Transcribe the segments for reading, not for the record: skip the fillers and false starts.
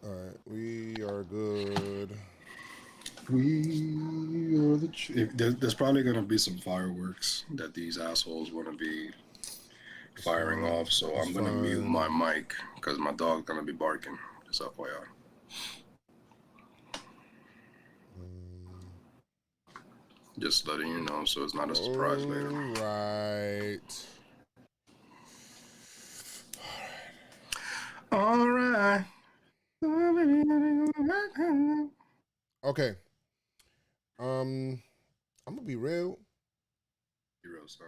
All right, we are good. We are there's probably gonna be some fireworks that these assholes want to be firing off. So I'm gonna mute my mic because my dog's gonna be barking. Just FYI. Just letting you know, so it's not a surprise later. All right. Okay. I'm gonna be real. Be real, son.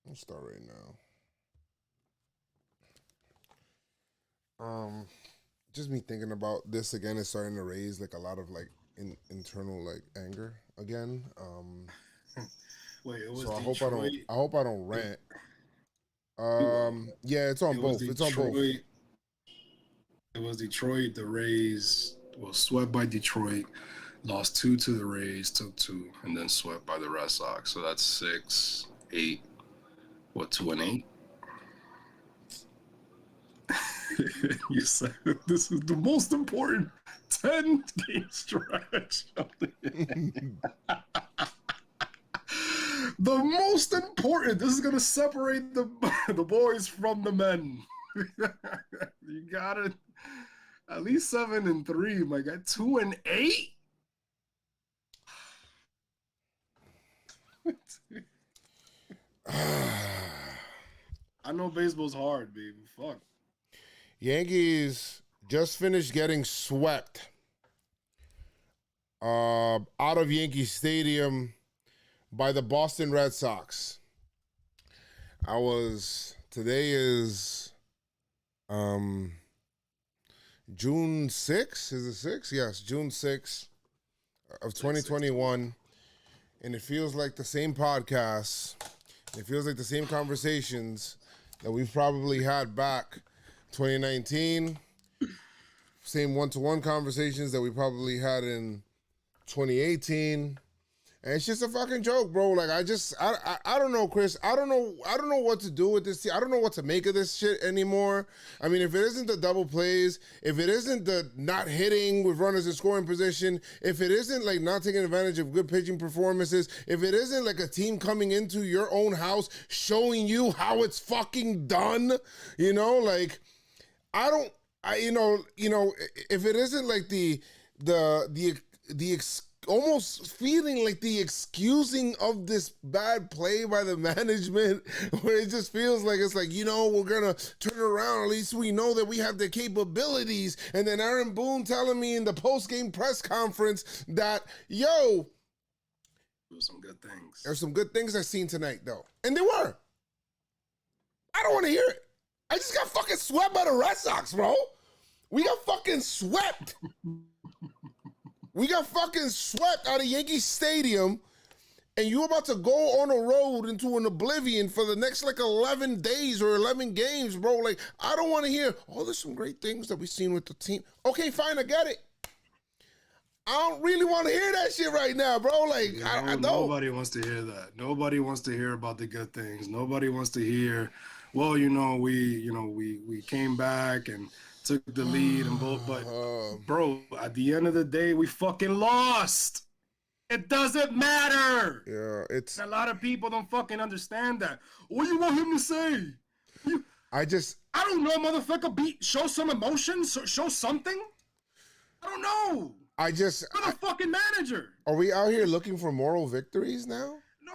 I'll start right now. Just me thinking about this again is starting to raise like a lot of like internal like anger again. Wait, it was so Detroit. I hope I don't rant. Yeah, it's on both. It's on both. It was Detroit. The Rays was swept by Detroit, lost 2 to the Rays, took 2, and then swept by the Red Sox. So that's 6, 8. What, 2-8? You said this is the most important 10-game stretch of the game. The most important. This is gonna separate the boys from the men. You got it. At least 7-3, my guy. 2-8. I know baseball's hard, baby. Fuck. Yankees just finished getting swept out of Yankee Stadium by the Boston Red Sox. Today is June 6th. Is it 6? Yes, June 6th of 2021. And it feels like the same podcast. It feels like the same conversations that we've probably had back 2019. Same one-to-one conversations that we probably had in 2018. And it's just a fucking joke, bro. Like I don't know, Chris. I don't know what to do with this. I don't know what to make of this shit anymore. I mean, if it isn't the double plays, if it isn't the not hitting with runners in scoring position, if it isn't like not taking advantage of good pitching performances, if it isn't like a team coming into your own house showing you how it's fucking done, like if it isn't like the almost feeling like the excusing of this bad play by the management, where it just feels like it's like, we're gonna turn it around. At least we know that we have the capabilities. And then Aaron Boone telling me in the post-game press conference that, there's some good things. There's some good things I've seen tonight, though. And they were. I don't want to hear it. I just got fucking swept by the Red Sox, bro. We got fucking swept. We got fucking swept out of Yankee Stadium, and you about to go on a road into an oblivion for the next like 11 days or 11 games, bro. Like, I don't want to hear, there's some great things that we've seen with the team. Okay, fine, I get it. I don't really want to hear that shit right now, bro. Like, I don't. Nobody wants to hear that. Nobody wants to hear about the good things. Nobody wants to hear, we came back and took the lead and both, but bro, at the end of the day, we fucking lost. It doesn't matter. Yeah, it's a lot of people don't fucking understand that. What do you want him to say? I don't know, motherfucker. Show some emotion. Show something. I don't know. You're the fucking manager. Are we out here looking for moral victories now? No,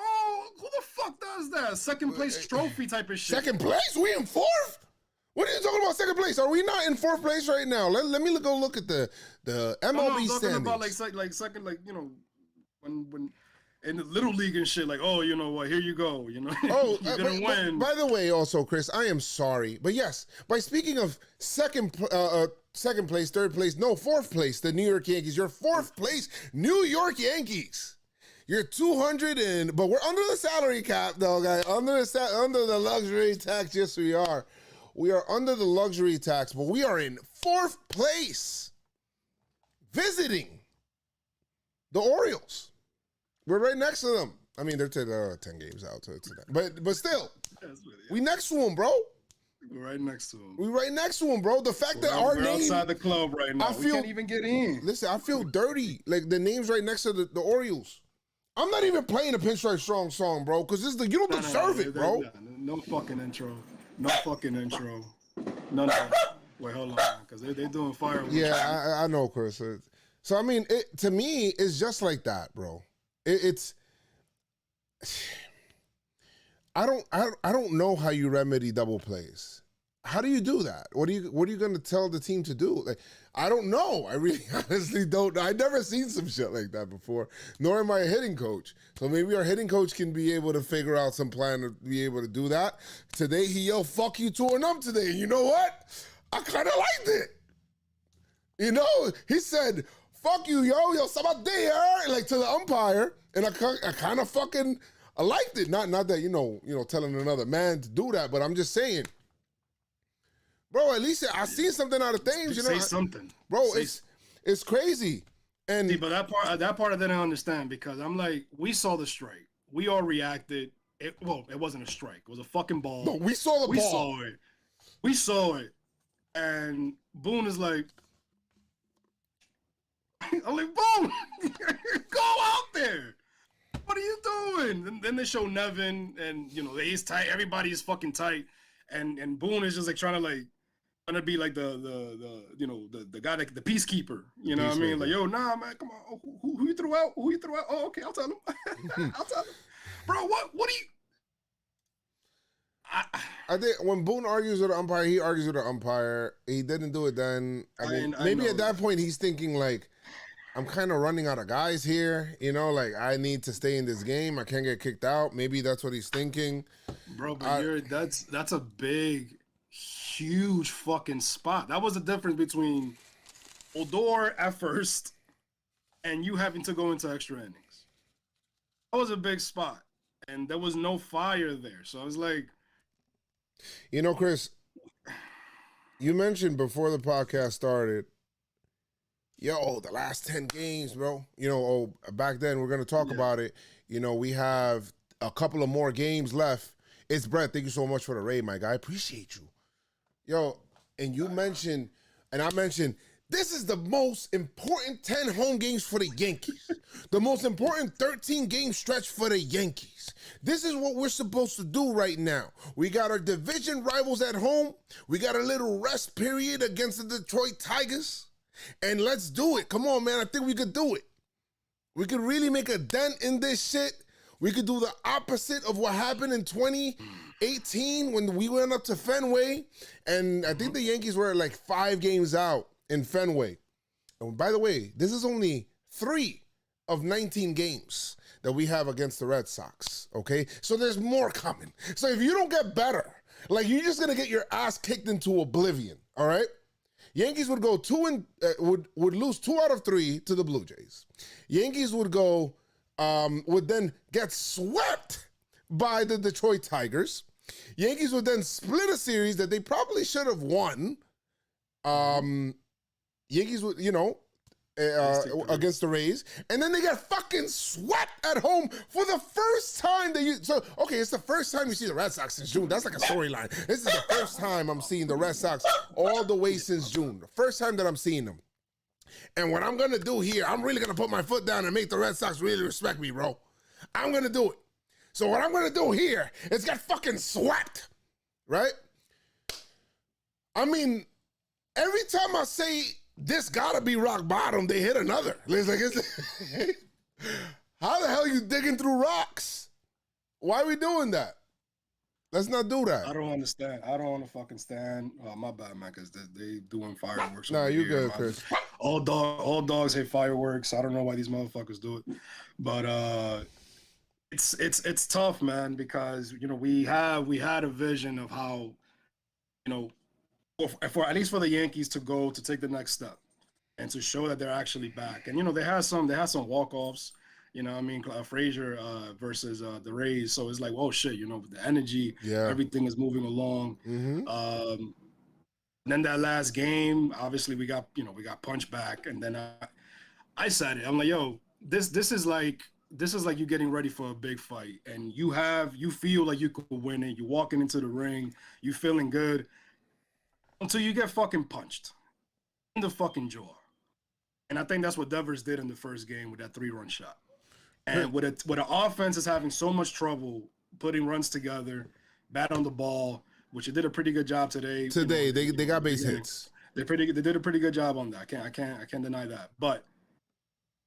who the fuck does that? Second place trophy type of shit. Second place? We in fourth? What are you talking about second place? Are we not in fourth place right now? Let me go look at the MLB standings. I'm talking about like second, when in the little league and shit, like, here you go, you're gonna win. By the way, also, Chris, I am sorry, but yes, by speaking of second place, third place, no, fourth place, the New York Yankees, your fourth place, New York Yankees. You're 200 but we're under the salary cap, though, guys. Under the luxury tax, yes, we are. We are under the luxury tax, but we are in fourth place, visiting the Orioles. We're right next to them. I mean, they're 10 games out to that. But still, we next to them, bro. We're right next to him. We right next to him, bro. The fact that our we're name outside the club right now. We can't even get in. Listen, I feel dirty. Like the name's right next to the Orioles. I'm not even playing a Pinstripe Strong song, bro, because this is you don't deserve it, bro. No fucking intro. No fucking intro. None of that. Wait, hold on, because they're doing fireworks. Yeah, I know, Chris. So I mean, to me, it's just like that, bro. It's I don't know how you remedy double plays. How do you do that? What are you going to tell the team to do? Like, I don't know. I really honestly don't. I've never seen some shit like that before. Nor am I a hitting coach. So maybe our hitting coach can be able to figure out some plan to be able to do that. Today he yelled "fuck you" to an ump today. And you know what? I kind of liked it. You know, he said "fuck you, yo sabadea," like to the umpire, and I kind of fucking I liked it. Not that you know telling another man to do that, but I'm just saying. Bro, at least I seen something out of things, you know. Say something, bro. It's crazy, and see, but that part I didn't understand because I'm like, we saw the strike, we all reacted. It wasn't a strike, it was a fucking ball. No, we saw the ball. We saw it, and Boone is like, I'm like, Boone, go out there. What are you doing? And then they show Nevin, and he's tight. Everybody is fucking tight, and Boone is just like trying to be like the guy, the peacekeeper. You know what I mean? Like, yo, nah, man, come on. Who you threw out? Who you threw out? Oh, okay, I'll tell him. I'll tell him. Bro, what do you? I think when Boone argues with the umpire, he argues with the umpire. He didn't do it then. I mean, maybe at that point he's thinking like, I'm kind of running out of guys here. Like I need to stay in this game. I can't get kicked out. Maybe that's what he's thinking. Bro, but that's a big, huge fucking spot. That was the difference between Odor at first and you having to go into extra innings. That was a big spot. And there was no fire there. So I was like, Chris, you mentioned before the podcast started, the last 10 games, bro. Back then, we're going to talk about it. We have a couple of more games left. It's Brett. Thank you so much for the raid, my guy. I appreciate you. And you mentioned, and I mentioned, this is the most important 10 home games for the Yankees. The most important 13-game stretch for the Yankees. This is what we're supposed to do right now. We got our division rivals at home. We got a little rest period against the Detroit Tigers. And let's do it. Come on, man. I think we could do it. We could really make a dent in this shit. We could do the opposite of what happened in 2018 when we went up to Fenway. And I think the Yankees were like 5 games out in Fenway. And by the way, this is only 3 of 19 games that we have against the Red Sox, okay? So there's more coming. So if you don't get better, like you're just going to get your ass kicked into oblivion, all right? Yankees would go would lose 2 out of 3 to the Blue Jays. Yankees would would then get swept by the Detroit Tigers. Yankees would then split a series that they probably should have won. Yankees would, against the Rays, and then they get fucking swept at home for the first time. It's the first time you see the Red Sox since June. That's like a storyline. This is the first time I'm seeing the Red Sox all the way since June. The first time that I'm seeing them. And what I'm gonna do here, I'm really gonna put my foot down and make the Red Sox really respect me, bro. I'm gonna do it. So what I'm gonna do here is get fucking swept, right? I mean, every time I say this gotta be rock bottom, they hit another. It's like, how the hell are you digging through rocks? Why are we doing that? Let's not do that. I don't understand. I don't want to fucking stand. Oh, my bad, man, because they doing fireworks. Nah, you good, Chris. All dogs hate fireworks. I don't know why these motherfuckers do it, but it's tough, man, because we had a vision of how for at least for the Yankees to take the next step and to show that they're actually back. And they had some walk-offs, Frazier versus the Rays. So it's like, oh shit, the energy, everything is moving along. Mm-hmm. Then that last game, obviously we got punched back, and then I said it. I'm like, yo, this is like this is like you getting ready for a big fight, and you feel like you could win it. You're walking into the ring, you feeling good until you get fucking punched in the fucking jaw. And I think that's what Devers did in the first game with that 3-run shot. And with an offense is having so much trouble putting runs together, bat on the ball, which it did a pretty good job today. They got base hits. They did a pretty good job on that. I can't deny that. But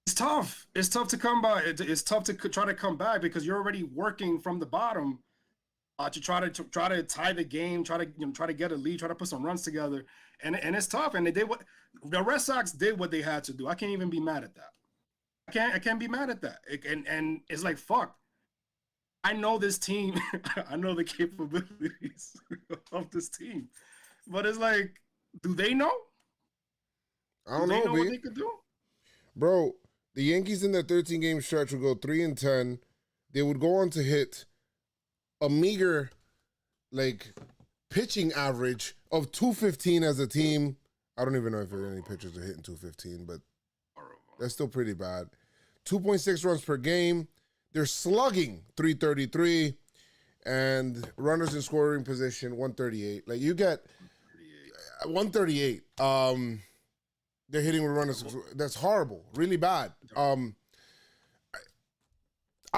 it's tough. It's tough to come by. It's tough to try to come back because you're already working from the bottom to try to tie the game, try to get a lead, try to put some runs together, and it's tough. And they did what the Red Sox did what they had to do. I can't even be mad at that. I can't be mad at that. And it's like, fuck. I know this team. I know the capabilities of this team, but it's like, do they know? I don't know, what they could do, bro. The Yankees in their 13-game stretch would go 3-10. They would go on to hit a meager, like, pitching average of 215 as a team. I don't even know if any pitchers are hitting 215, but that's still pretty bad. 2.6 runs per game. They're slugging 333, and runners in scoring position 138. Like, you get 138. They're hitting with runners. That's horrible. Really bad. I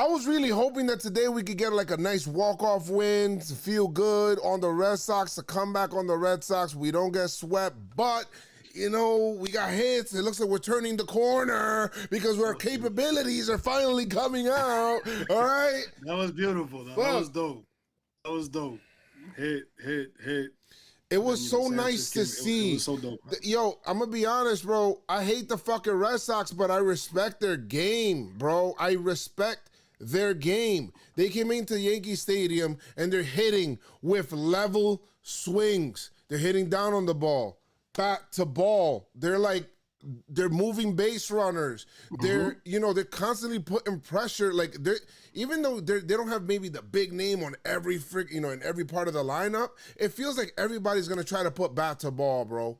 was really hoping that today we could get like a nice walk-off win to feel good on the Red Sox, to come back on the Red Sox. We don't get swept, but, you know, we got hits. It looks like we're turning the corner because our capabilities are finally coming out. All right? That was beautiful. That was dope. That was dope. Hit. It was so nice to see. It was so dope. Yo, I'm going to be honest, bro. I hate the fucking Red Sox, but I respect their game, bro. I respect their game. They came into Yankee Stadium and they're hitting with level swings. They're hitting down on the ball, bat to ball. They're moving base runners. They're, they're constantly putting pressure. Like, even though they don't have maybe the big name on every in every part of the lineup, it feels like everybody's gonna try to put bat to ball, bro.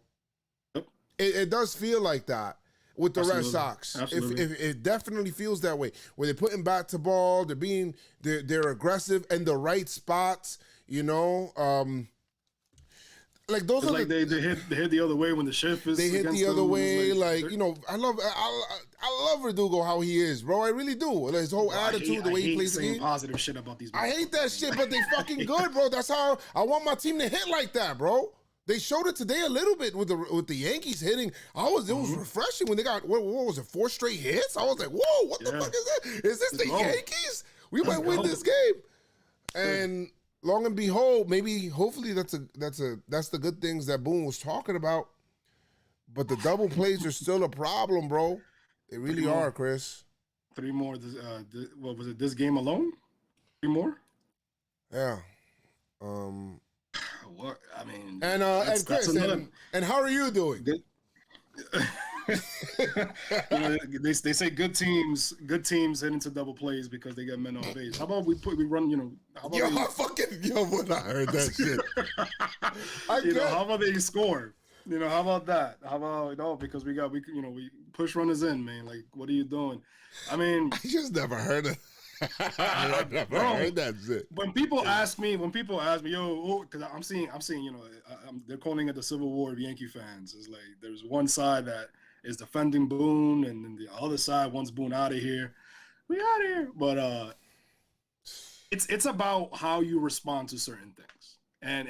Yep. It does feel like that with the Red Sox. Absolutely. It definitely feels that way. Where they're putting bat to ball, they're aggressive in the right spots, like those are like they hit the other way when the shift is. They hit the other way, I love Verdugo how he is, bro. I really do. His whole attitude, the way he plays the game. Positive shit about these. I hate that shit, but they fucking good, bro. That's how I want my team to hit like that, bro. They showed it today a little bit with the Yankees hitting. It was refreshing when they got what was it, 4 straight hits? I was like, whoa, what the fuck is that? Is this the Yankees? We might win this game. And long and behold, hopefully that's the good things that Boone was talking about. But the double plays are still a problem, bro. They really are, Chris. 3 more. What was it? This game alone? 3 more? Yeah. What I mean, and Chris, and how are you doing? They say good teams head into double plays because they get men on base. How about we run? How about when I heard that shit, how about they score? How about that? How about because we push runners in, man. Like, what are you doing? I mean, I just never heard of. I never heard that shit. When people ask me, yo, because I'm seeing, they're calling it the Civil War of Yankee fans. It's like there's one side that is defending Boone, and then the other side wants Boone out of here. We out of here, but it's about how you respond to certain things. And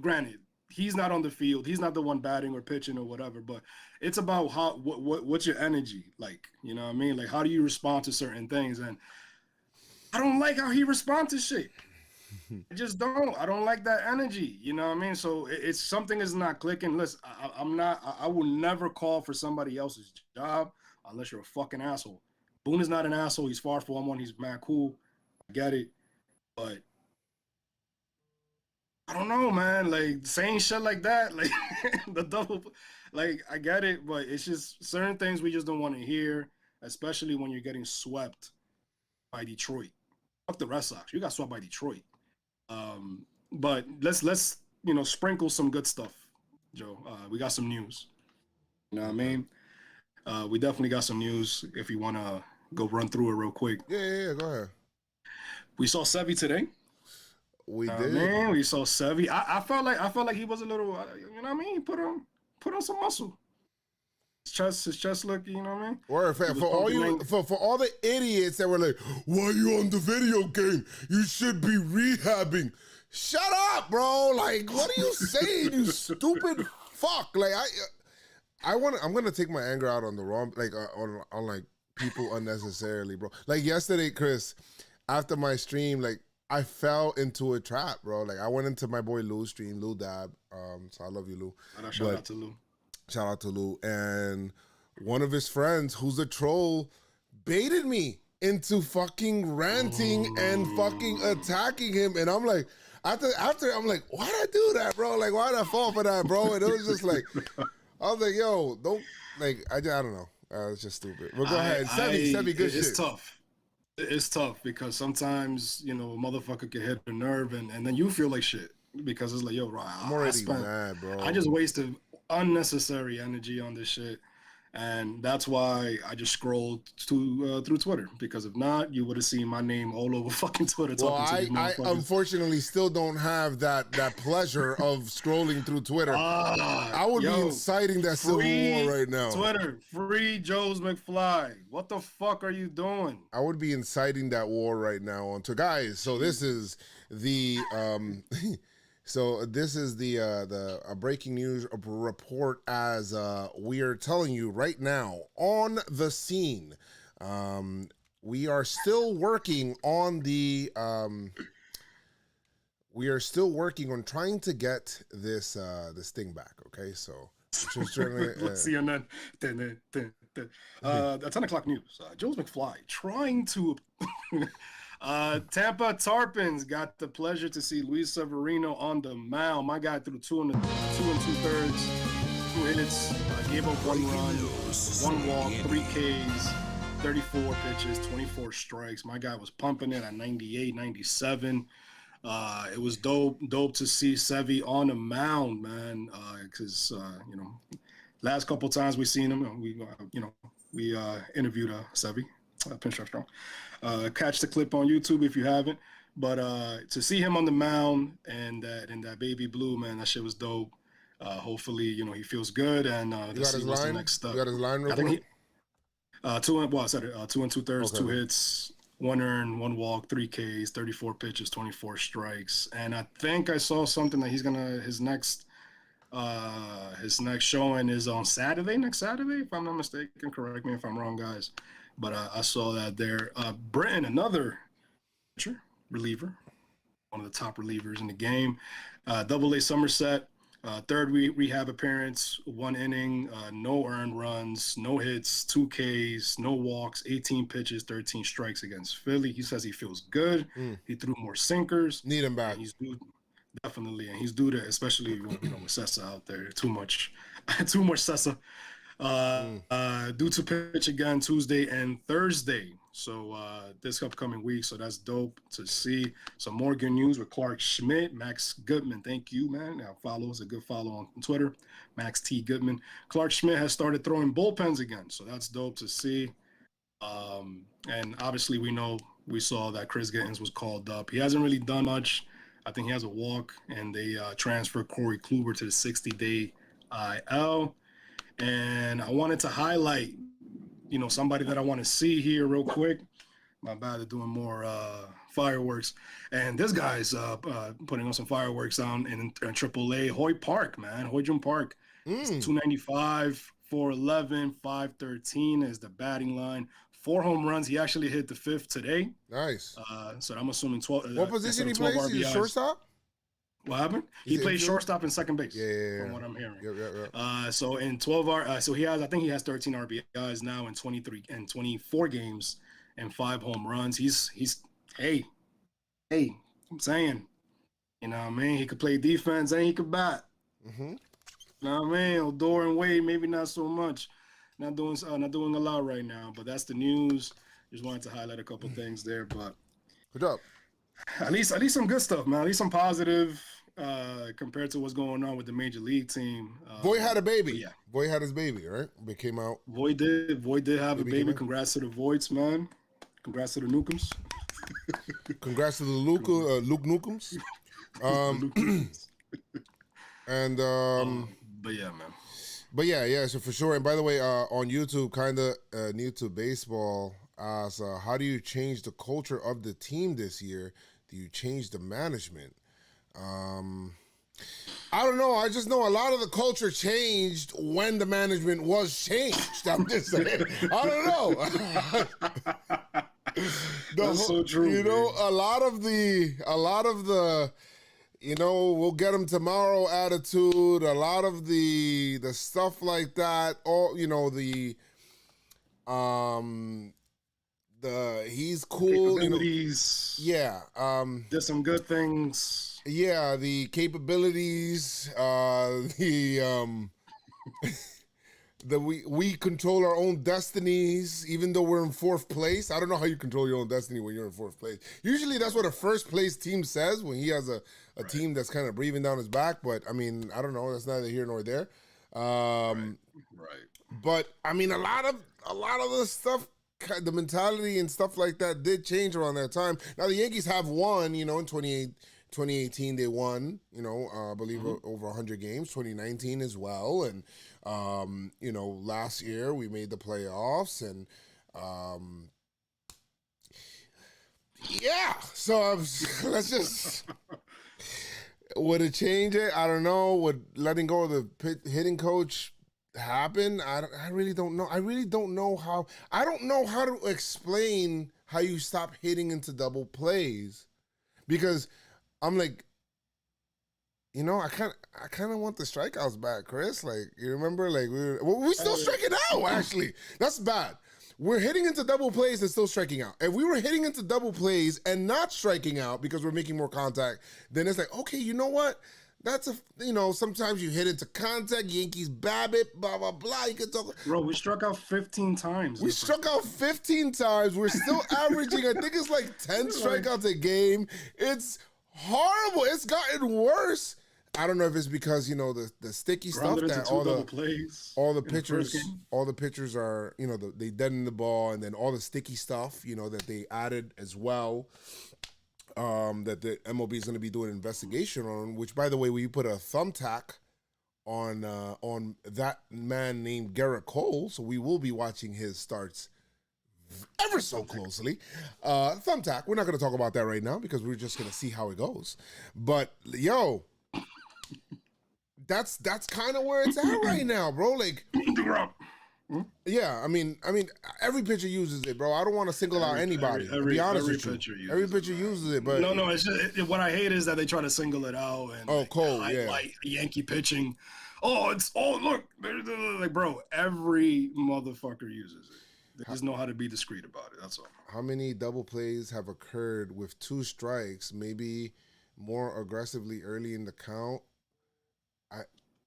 granted, he's not on the field, he's not the one batting or pitching or whatever, but it's about what's your energy like. You know what I mean? Like, how do you respond to certain things? And I don't like how he responds to shit. I just don't. I don't like that energy. You know what I mean? So it's something is not clicking. Listen, I will never call for somebody else's job unless you're a fucking asshole. Boone is not an asshole. He's far from one. He's mad cool. I get it. But I don't know, man. Like, saying shit like that, like the double, like, I get it, but it's just certain things we just don't want to hear, especially when you're getting swept by Detroit. Fuck the Red Sox. You got swept by Detroit. But let's sprinkle some good stuff, Joe. We got some news. You know what I mean? We definitely got some news if you wanna go run through it real quick. Yeah. Go ahead. We saw Sevy today. We did. Man, we saw Sevy. I felt like he was a little, you know what I mean? He put on some muscle. His chest look, you know what I mean? Or for all the idiots that were like, why you on the video game? You should be rehabbing. Shut up, bro. Like, what are you saying, you stupid fuck? Like, I'm gonna take my anger out on the wrong, like on like people unnecessarily, bro. Like yesterday, Chris, after my stream, like I fell into a trap, bro. Like I went into my boy Lou's stream, Lou Dab. So I love you, Lou. Shout out to Lou. Shout out to Lou. And one of his friends, who's a troll, baited me into fucking ranting and fucking attacking him. And I'm like, after I'm like, why'd I do that, bro? Like, why'd I fall for that, bro? And it was just like, I was like, yo, don't, like, I don't know. It's just stupid. But go ahead. Sevy, good shit. It's tough. It's tough because sometimes, you know, a motherfucker can hit a nerve and then you feel like shit because it's like, yo, I'm already mad, bro. I just wasted unnecessary energy on this shit. And that's why I just scrolled through Twitter, because if not, you would have seen my name all over fucking Twitter. Well, I unfortunately still don't have that pleasure of scrolling through Twitter. I would be inciting that civil war right now. Twitter, free JoezMcfly. What the fuck are you doing? I would be inciting that war right now on Twitter. Guys, so this is the So this is the breaking news report as we are telling you right now on the scene. We are still working on trying to get this thing back. Okay, so let's see on that. 10 o'clock news. JoezMcfly trying to. Tampa Tarpons got the pleasure to see Luis Severino on the mound. My guy threw 2 2 2/3, 2 hits, gave up 1 run, 1 walk, 3 Ks, 34 pitches, 24 strikes. My guy was pumping it at 98, 97. It was dope to see Sevy on the mound, man. Because you know, last couple times we seen him, we interviewed Sevy. PinstripeStrong. Catch the clip on YouTube if you haven't. But to see him on the mound and that baby blue, man, that shit was dope. Hopefully, you know, he feels good and this is the next step. You got his line real quick? 2 and 2/3, 2 hits, 1 earned, 1 walk, 3 Ks, 34 pitches, 24 strikes. And I think I saw something that he's gonna his next showing is on next Saturday, if I'm not mistaken. Correct me if I'm wrong, guys. But I saw that there. Britton, another pitcher, reliever, one of the top relievers in the game. Double-A Somerset, 3rd rehab appearance, 1 inning, no earned runs, no hits, 2 Ks, no walks, 18 pitches, 13 strikes against Philly. He says he feels good. He threw more sinkers. Need him back. He's due, definitely, and he's due to, especially with Sessa out there. Too much Sessa. Due to pitch again Tuesday and Thursday. So this upcoming week. So that's dope to see. Some more good news with Clark Schmidt, Max Goodman. Thank you, man. Now follow us, a good follow on Twitter, Max T Goodman. Clark Schmidt has started throwing bullpens again. So that's dope to see. And obviously we saw that Chris Gittens was called up. He hasn't really done much. I think he has a walk, and they transferred Corey Kluber to the 60-day IL. And I wanted to highlight, somebody that I want to see here real quick. My bad, they're doing more fireworks. And this guy's putting on some fireworks down in AAA. Hoy Park, man. Hoy Jun Park. It's 295, 411, 513 is the batting line. 4 home runs. He actually hit the 5th today. Nice. So I'm assuming 12. What position he plays? He's a shortstop? What happened? He plays shortstop and second base. Yeah. From what I'm hearing. Yep. So in 12 so I think he has 13 RBIs now in 24 games and 5 home runs. He's hey, I'm saying, you know what I mean? He could play defense and he could bat. You know what I mean? Odor and Wade, maybe not so much. Not doing a lot right now, but that's the news. Just wanted to highlight a couple things there, but good job. At least some good stuff, man. At least some positive compared to what's going on with the major league team. Voit had a baby. Yeah, Voit had his baby, right? It came out. Voit did have a baby. Congrats to the Voits, man. Congrats to the Newcombs. Congrats to the Luke Newcombs. And but yeah, man. But yeah. So for sure. And by the way, on YouTube, kind of new to baseball, asks, how do you change the culture of the team this year? Do you change the management? I don't know. I just know a lot of the culture changed when the management was changed. I'm just saying. I don't know. That's so true. You know, a lot of the, you know, we'll get them tomorrow attitude. A lot of the stuff like that. All, you know, the he's cool. You know, yeah. There's some good things. Yeah, the capabilities, we control our own destinies, even though we're in fourth place. I don't know how you control your own destiny when you're in fourth place. Usually that's what a first place team says when he has a team that's kind of breathing down his back. But I mean, I don't know. That's neither here nor there. Right. But I mean, a lot of the stuff, the mentality and stuff like that did change around that time. Now the Yankees have won, you know, in 2018 they won, you know, I believe over 100 games, 2019 as well. And, you know, last year we made the playoffs and, yeah. So let's just, would it change it? I don't know. Would letting go of the hitting coach happen? I really don't know. I don't know how to explain how you stop hitting into double plays, because I'm like, you know, I kind of want the strikeouts back, Chris. Like, you remember, like we still striking out. Actually, that's bad. We're hitting into double plays and still striking out. If we were hitting into double plays and not striking out because we're making more contact, then it's like, okay, you know what? That's you know, sometimes you hit into contact, Yankees Babbitt, blah, blah, blah. You can talk. Bro, we struck out 15 times. We struck out 15 times. We're still averaging, I think it's like 10 strikeouts a game. It's horrible. It's gotten worse. I don't know if it's because, you know, the sticky stuff that all the pitchers are, you know, they deaden the ball, and then all the sticky stuff, you know, that they added as well. That the MLB is going to be doing an investigation on, which, by the way, we put a thumbtack on that man named Garrett Cole, so we will be watching his starts ever so closely. Thumbtack, we're not going to talk about that right now because we're just going to see how it goes. But, yo, that's kind of where it's at right now, bro. Like, yeah, I mean, every pitcher uses it, bro. I don't want to single out anybody. To be honest with you, every pitcher uses it. But no, it's just, what I hate is that they try to single it out and Cole, like Yankee pitching. Look, like, bro, every motherfucker uses it. They just know how to be discreet about it. That's all. How many double plays have occurred with 2 strikes? Maybe more aggressively early in the count.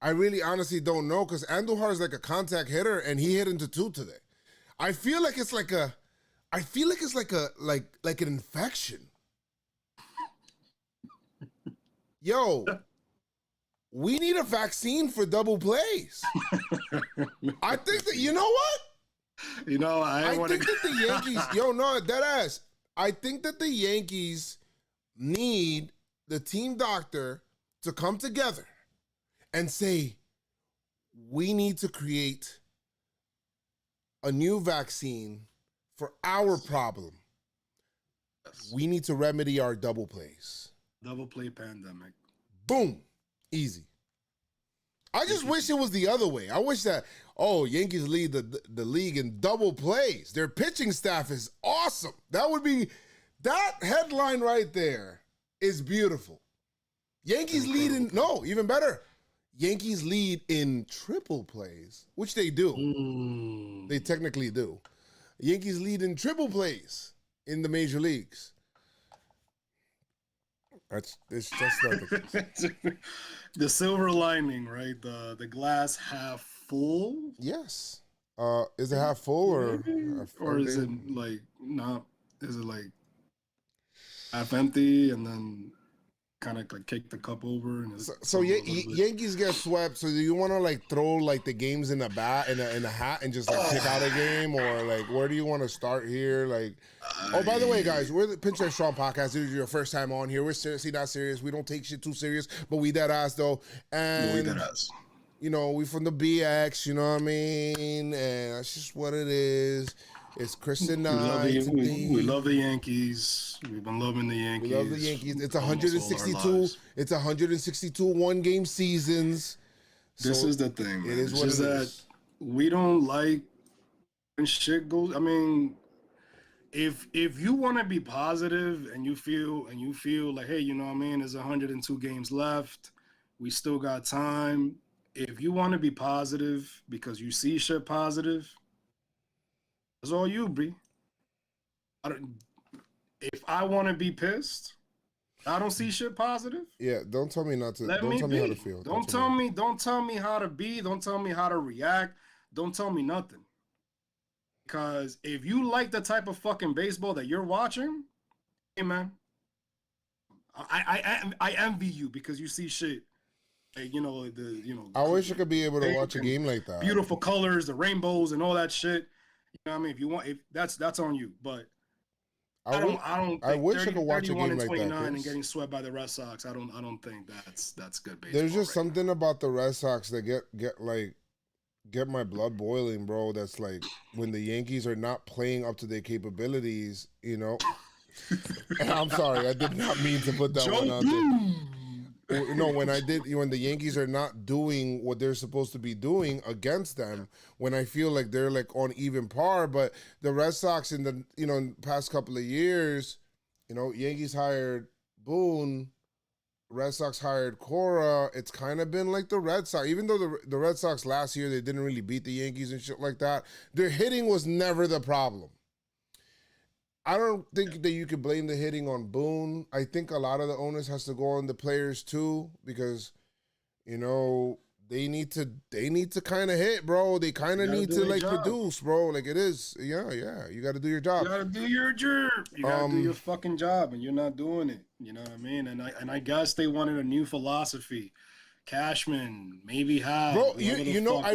I really honestly don't know, because Andujar is like a contact hitter and he hit into 2 today. I feel like it's like an infection. Yo, we need a vaccine for double plays. I think that, you know what? You know, I think that the Yankees, dead ass. I think that the Yankees need the team doctor to come together and say, we need to create a new vaccine for our problem. Yes. We need to remedy our double plays. Double play pandemic. Boom. Easy. I just wish it was the other way. I wish that, Yankees lead the league in double plays. Their pitching staff is awesome. That headline right there is beautiful. Yankees lead in, even better. Yankees lead in triple plays, which they do. They technically do. Yankees lead in triple plays in the major leagues. It's just not the silver lining, right? The glass half full. Yes. Is it half full or is it like not? Is it like half empty and then? kind of like kick the cup over. And so Yankees get swept. So do you want to like throw like the games in a bat in a hat and just like pick out a game, or like where do you want to start here? Like, oh, by the way, guys, we're the PinstripeStrong podcast. This is your first time on here. We're seriously not serious. We don't take shit too serious, but we dead ass though. And we dead ass. You know, we from the BX. You know what I mean? And that's just what it is. It's Chris and I. We love the Yankees. We've been loving the Yankees. We love the Yankees. It's 162. It's 162 one-game seasons. This is the thing, man. It is what it is. That we don't like when shit goes. I mean, if you want to be positive and you feel like, hey, you know what I mean? There's 102 games left. We still got time. If you want to be positive because you see shit positive. That's all you, B. If I want to be pissed, I don't see shit positive. Yeah, don't tell me not to. Don't tell me how to feel. Don't tell me how to be. Don't tell me how to react. Don't tell me nothing. Because if you like the type of fucking baseball that you're watching, hey man, I envy you because you see shit. Like, I wish I could be able to watch a game like that. Beautiful colors, the rainbows, and all that shit. You know what I mean? If you want, that's on you. But I don't. I wish I could watch a game like that. And getting swept by the Red Sox. I don't think that's good baseball. There's just something about the Red Sox that get my blood boiling, bro. That's like when the Yankees are not playing up to their capabilities. You know. And I'm sorry, I did not mean to put that one out there. No, when the Yankees are not doing what they're supposed to be doing against them, when I feel like they're like on even par, but the Red Sox in the past couple of years, Yankees hired Boone, Red Sox hired Cora. It's kind of been like the Red Sox, even though the Red Sox last year they didn't really beat the Yankees and shit like that. Their hitting was never the problem. I don't think that you could blame the hitting on Boone. I think a lot of the onus has to go on the players too, because they need to kind of hit, bro. They kind of need to produce, bro. Like it is, yeah. You got to do your job. You got to do your job. You got to do your fucking job, and you're not doing it. You know what I mean? And I guess they wanted a new philosophy. Cashman, maybe Hal. Bro, I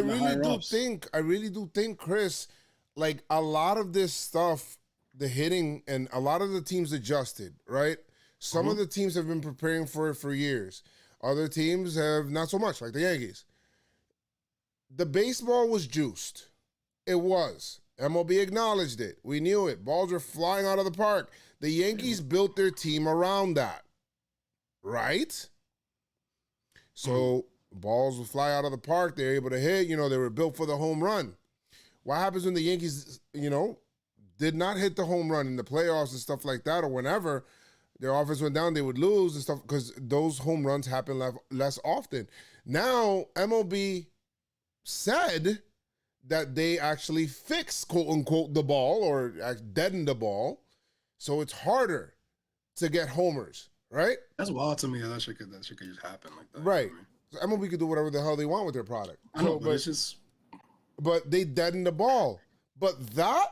really do think, Chris, like a lot of this stuff. The hitting and a lot of the teams adjusted, right? Some of the teams have been preparing for it for years. Other teams have not so much, like the Yankees. The baseball was juiced. It was. MLB acknowledged it. We knew it. Balls were flying out of the park. The Yankees built their team around that, right? So balls would fly out of the park. They're able to hit. They were built for the home run. What happens when the Yankees, did not hit the home run in the playoffs and stuff like that, or whenever their offense went down, they would lose and stuff because those home runs happen less often. Now, MLB said that they actually fixed, quote unquote, the ball or deadened the ball, so it's harder to get homers, right? That's wild to me. That shit could just happen like that. Right. So MLB could do whatever the hell they want with their product. I know, but it's just. But they deadened the ball. But that,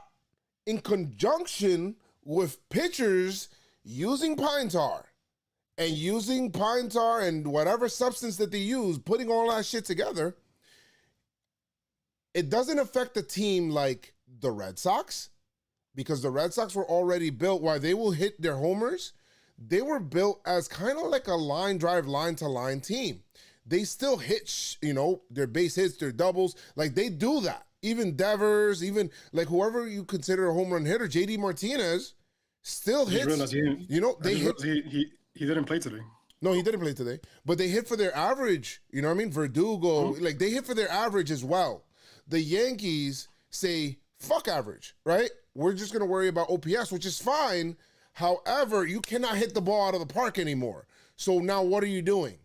in conjunction with pitchers using pine tar and whatever substance that they use, putting all that shit together, it doesn't affect the team like the Red Sox, because the Red Sox were already built, while they will hit their homers, they were built as kind of like a line drive, line to line team. They still hit, their base hits, their doubles, like they do that. Even Devers, even like whoever you consider a home run hitter, JD Martinez still hits. He didn't play today. No, he didn't play today. But they hit for their average. You know what I mean? Verdugo, like they hit for their average as well. The Yankees say, fuck average, right? We're just going to worry about OPS, which is fine. However, you cannot hit the ball out of the park anymore. So now what are you doing?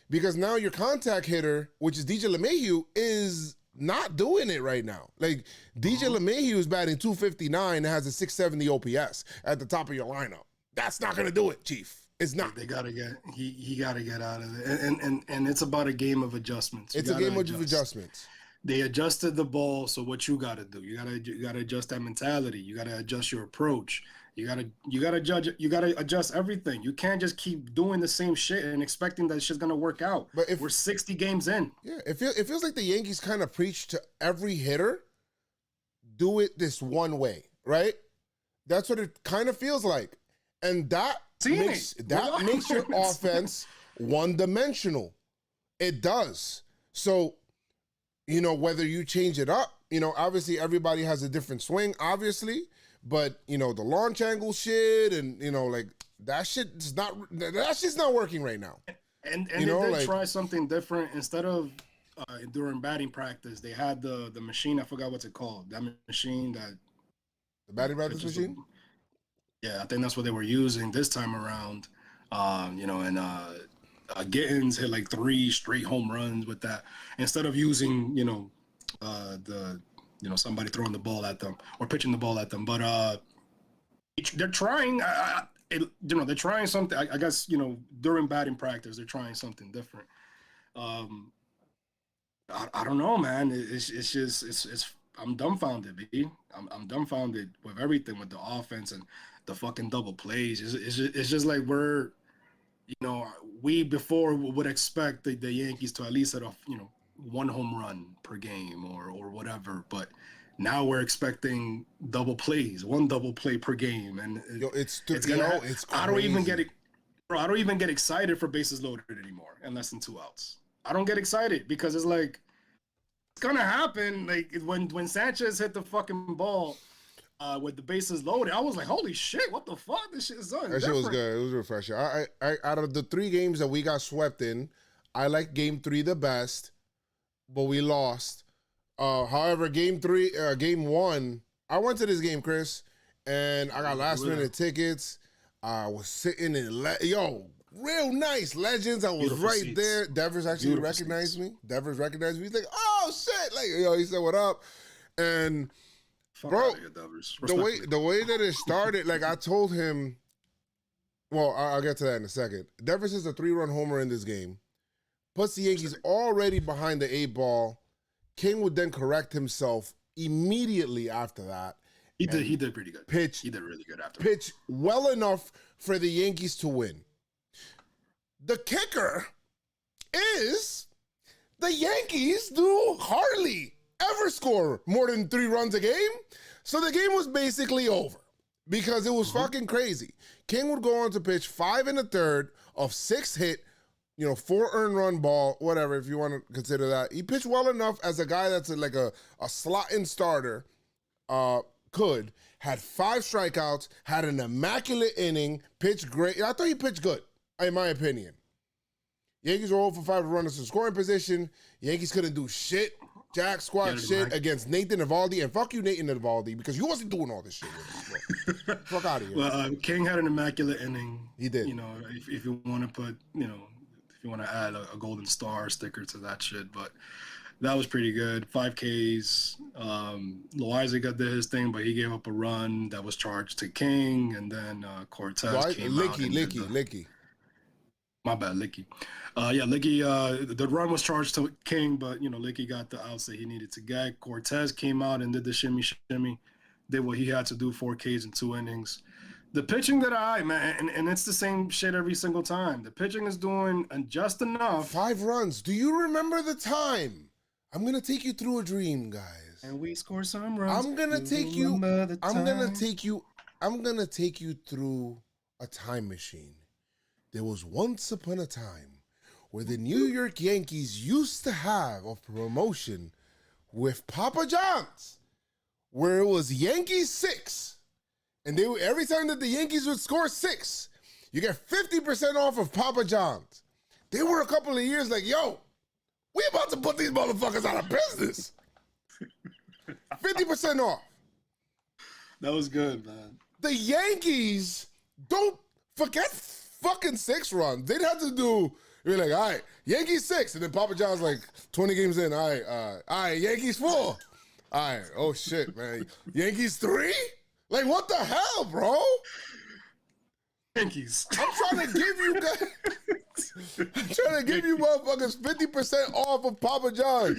Because now your contact hitter, which is DJ LeMahieu, is not doing it right now. Like DJ LeMahieu is batting .259 and has a .670 OPS at the top of your lineup. That's not going to do it, Chief. It's not. They got to get, he got to get out of it. And it's about a game of adjustments. It's a game of adjustments. They adjusted the ball, so what you got to do? You got to adjust that mentality. You got to adjust your approach. You gotta adjust everything. You can't just keep doing the same shit and expecting that shit's gonna work out. But if we're 60 games in. Yeah, it feels like the Yankees kind of preach to every hitter, do it this one way, right? That's what it kind of feels like. And that makes your offense one-dimensional. It does. So, whether you change it up, obviously everybody has a different swing, obviously. But, the launch angle shit and, like, that shit's not working right now. And they did try something different. Instead of during batting practice, they had the machine. I forgot what's it called. That machine that... The batting practice machine? Yeah, I think that's what they were using this time around. Gittins hit like 3 straight home runs with that. Instead of using, somebody throwing the ball at them or pitching the ball at them. But they're trying, they're trying something. I guess, during batting practice, they're trying something different. I don't know, man. It's just I'm dumbfounded, B. I'm dumbfounded with everything, with the offense and the fucking double plays. It's just like we before would expect the Yankees to at least hit 1 home run per game or whatever, but now we're expecting double plays, 1 double play per game, and it's crazy. I don't even get excited for bases loaded anymore in less than 2 outs. I don't get excited because it's like it's gonna happen. Like when Sanchez hit the fucking ball with the bases loaded, I was like, holy shit, what the fuck? This shit is done. That shit was good. It was refreshing. I out of the 3 games that we got swept in, I like game 3 the best, but we lost. However, game 1, I went to this game, Chris, and I got last minute tickets. I was sitting in real nice legends. I was beautiful right seats. There. Devers actually beautiful recognized seats. Me. Devers recognized me. He's like, oh shit, like he said, what up? And fuck bro, the way that it started, like I told him. Well, I'll get to that in a second. Devers is a 3-run homer in this game. Puts the Yankees already behind the 8 ball. King would then correct himself immediately after that. He did pretty good. He did really good after. Pitch well enough for the Yankees to win. The kicker is the Yankees do hardly ever score more than 3 runs a game. So the game was basically over because it was fucking crazy. King would go on to pitch 5 1/3 of 6 hit, 4 earned run ball, whatever, if you want to consider that. He pitched well enough as a guy that's like a slot-in starter could. Had 5 strikeouts, had an immaculate inning, pitched great. I thought he pitched good, in my opinion. Yankees were 0 for 5 runners in scoring position. Yankees couldn't do shit. Jack squad shit against Nathan Eovaldi. And fuck you, Nathan Eovaldi, because you wasn't doing all this shit with us, fuck out of here. Well, King had an immaculate inning. He did. If you want to put, if you want to add a golden star sticker to that shit, but that was pretty good. 5 Ks. Loaiza did his thing, but he gave up a run that was charged to King, and then Cortez came out. Licky. My bad, Licky. Licky, the run was charged to King, but, Licky got the outs that he needed to get. Cortez came out and did the shimmy, did what he had to do, 4 Ks in 2 innings. The pitching man, and it's the same shit every single time. The pitching is doing just enough. 5 runs. Do you remember the time? I'm going to take you through a dream, guys. And we score some runs. I'm going to take you through a time machine. There was once upon a time where the New York Yankees used to have a promotion with Papa John's, where it was Yankees 6. And every time that the Yankees would score 6, you get 50% off of Papa John's. They were a couple of years like, yo, we about to put these motherfuckers out of business. 50% off. That was good, man. The Yankees don't forget fucking 6 runs. They'd have to do, you're like, all right, Yankees 6. And then Papa John's like 20 games in. All right, Yankees 4. All right, oh shit, man. Yankees 3? Like, what the hell, bro? Yankees. I'm trying to give you guys, motherfuckers 50% off of Papa John's.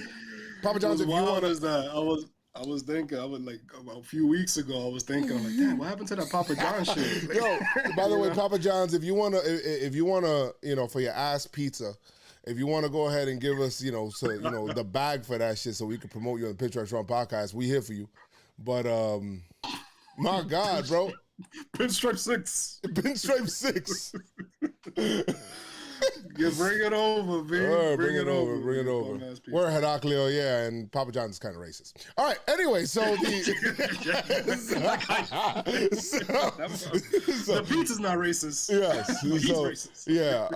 Papa John's, if you want to. I was thinking, like a few weeks ago, I was thinking, I'm like, damn, what happened to that Papa John shit? Like, Yo, by the way, Papa John's, if you wanna, for your ass pizza, if you wanna go ahead and give us, the bag for that shit, so we can promote you on the PinstripeStrong podcast, we here for you. But my God, bro, Pinstripe 6. Pinstripe 6. Yeah, bring it over, man. Right, bring it over. We're Heraclio, yeah, and Papa John's is kind of racist. All right, anyway, so the pizza's not racist. Yes, he's racist. Yeah,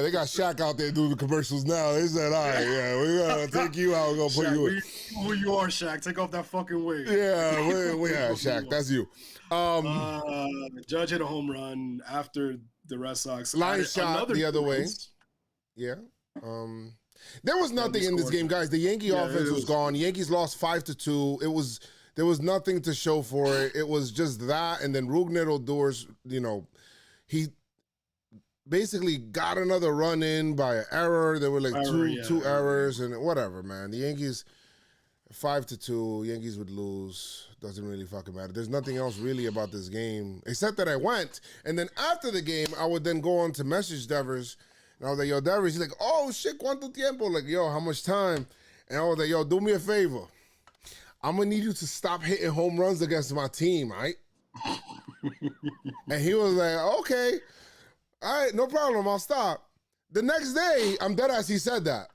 they got Shaq out there doing the commercials now. They said, all right, yeah, we're gonna take you out. We're gonna put you in. Who you are, Shaq? Take off that fucking wig. Yeah, Shaq, that's you. Judge hit a home run after the Red Sox. Line shot the other way. Yeah. There was nothing in this game, guys. The Yankee offense was gone. Yankees lost 5-2. There was nothing to show for it. It was just that, and then Rougned Odor's, he basically got another run in by an error. There were like two errors and whatever, man. The Yankees 5-2. Yankees would lose. Doesn't really fucking matter. There's nothing else really about this game except that I went, and then after the game, I would then go on to message Devers, and I was like, "Yo, Devers," he's like, "Oh shit, cuánto tiempo?" Like, "Yo, how much time?" And I was like, "Yo, do me a favor. I'm gonna need you to stop hitting home runs against my team, right?" And he was like, "Okay, all right, no problem. I'll stop." The next day, I'm dead ass. He said that.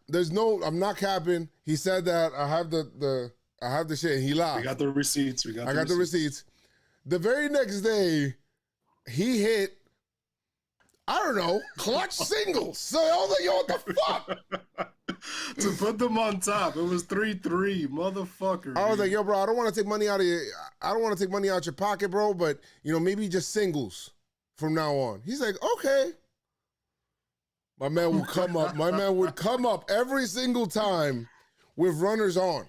I'm not capping. He said that. I have the shit. And he lied. We got the receipts. I got the receipts. The very next day, he hit, I don't know, clutch singles. So I was like, yo, what the fuck? To put them on top, it was 3-3, motherfucker. I was like, yo, bro, I don't want to take money out your pocket, bro, but maybe just singles from now on. He's like, okay. My man would come up. My man would come up every single time with runners on,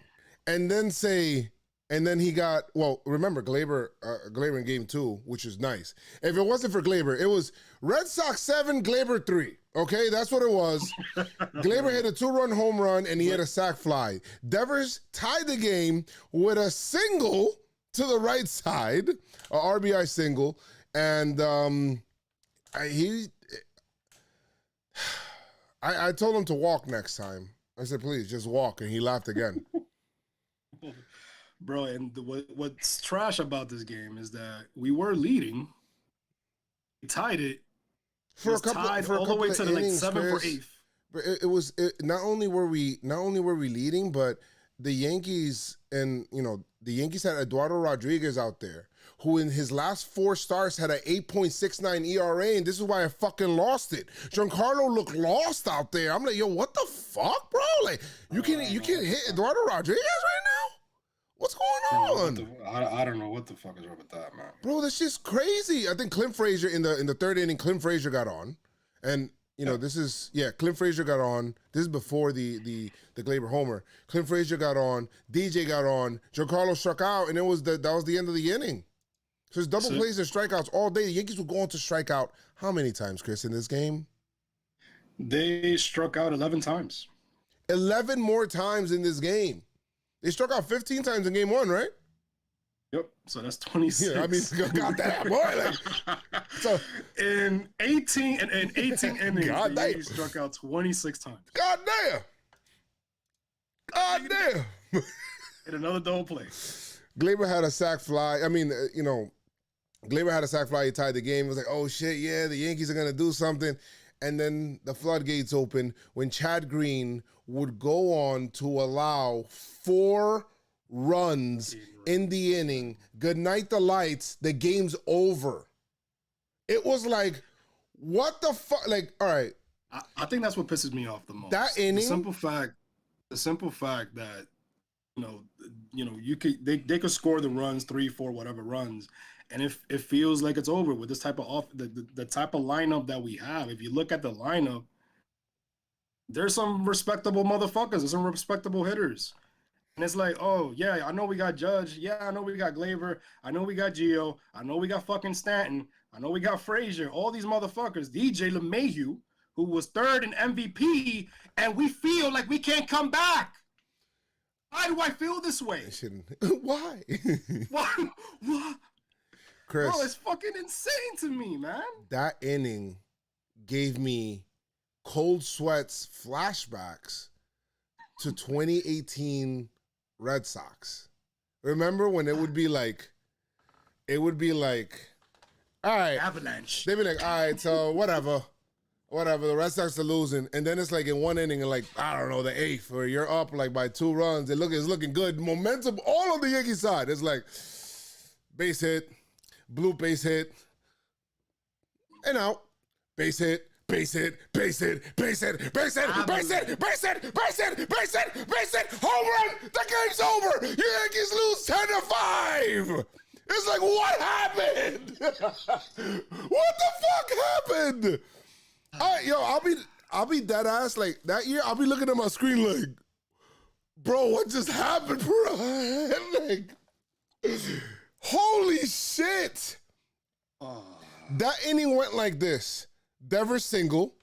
and then say, and then he got, remember Glaber in game 2, which is nice. If it wasn't for Glaber, it was Red Sox 7, Glaber 3. Okay, that's what it was. Glaber hit a 2-run home run, and he hit a sac fly. Devers tied the game with a single to the right side, a RBI single, and I told him to walk next time. I said, please, just walk. And he laughed again. Bro, and what's trash about this game is that we were leading. We tied it. For a couple all the way to the innings, 7th or 8th. But it was not only were we leading, but the Yankees the Yankees had Eduardo Rodriguez out there, who in his last 4 starts had an 8.69 ERA, and this is why I fucking lost it. Giancarlo looked lost out there. I'm like, yo, what the fuck, bro? Like, you can't hit Eduardo Rodriguez right now? What's going on? I don't know what the fuck is wrong with that, man. Bro, this shit's crazy. I think Clint Frazier in the 3rd inning, Clint Frazier got on, and Clint Frazier got on. This is before the Glaber homer. Clint Frazier got on. DJ got on. Giancarlo struck out, and that was the end of the inning. So it's double plays and strikeouts all day. The Yankees were going to strike out how many times, Chris, in this game? They struck out 11 times. 11 more times in this game. They struck out 15 times in game 1, right? Yep. So that's 26. Yeah, I mean, goddamn, boy. So in 18 innings, God the Yankees struck out 26 times. Goddamn. And another double play. Glaber had a sac fly. I mean, Glaber had a sac fly. He tied the game. It was like, oh shit, yeah, the Yankees are gonna do something. And then the floodgates open when Chad Green would go on to allow 4 runs in the inning. Good night, the lights. The game's over. It was like, what the fuck? Like, all right. I think that's what pisses me off the most. That inning. The simple fact that they could score the runs, 3, 4, whatever runs, and if it feels like it's over with this type of the type of lineup that we have. If you look at the lineup, there's some respectable motherfuckers. There's some respectable hitters. And it's like, oh, yeah, I know we got Judge. Yeah, I know we got Glaber. I know we got Gio. I know we got fucking Stanton. I know we got Frazier. All these motherfuckers. DJ LeMahieu, who was 3rd in MVP, and we feel like we can't come back. Why do I feel this way? Why? Why? Chris, Bro, it's fucking insane to me, man. That inning gave me cold sweats flashbacks to 2018 Red Sox. Remember when it would be like, all right, Avalanche. they'd be like, all right, so whatever, the Red Sox are losing, and then it's like in one inning, like I don't know, the eighth, or you're up like by 2 runs, it's looking good, momentum all on the Yankee side. It's like base hit, blue base hit, and out, base hit. Base hit, base hit, base hit, base hit, base hit, base hit, base hit, base hit, base hit, home run, the game's over. Yankees lose 10-5. It's like, what happened? What the fuck happened? I'll be dead ass. Like that year, I'll be looking at my screen like, bro, what just happened, bro? Like, holy shit. That inning went like this. Devers single,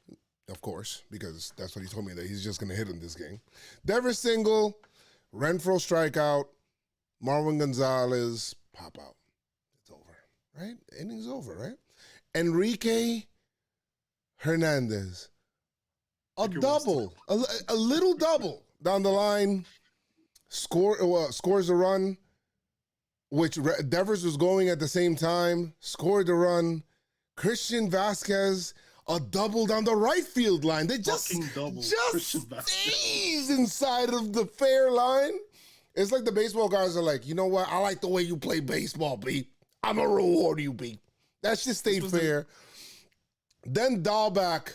of course, because that's what he told me that he's just going to hit in this game. Devers single, Renfroe strikeout, Marwin Gonzalez pop out. It's over, right? Inning's over, right? Enrique Hernandez, a double, a little double down the line, scores a run, which Devers was going at the same time, scored the run. Christian Vasquez, a double down the right field line. They just stays inside of the fair line. It's like the baseball guys are like, you know what? I like the way you play baseball, B. I'm going to reward you, B. That should stay fair. Then Dahlback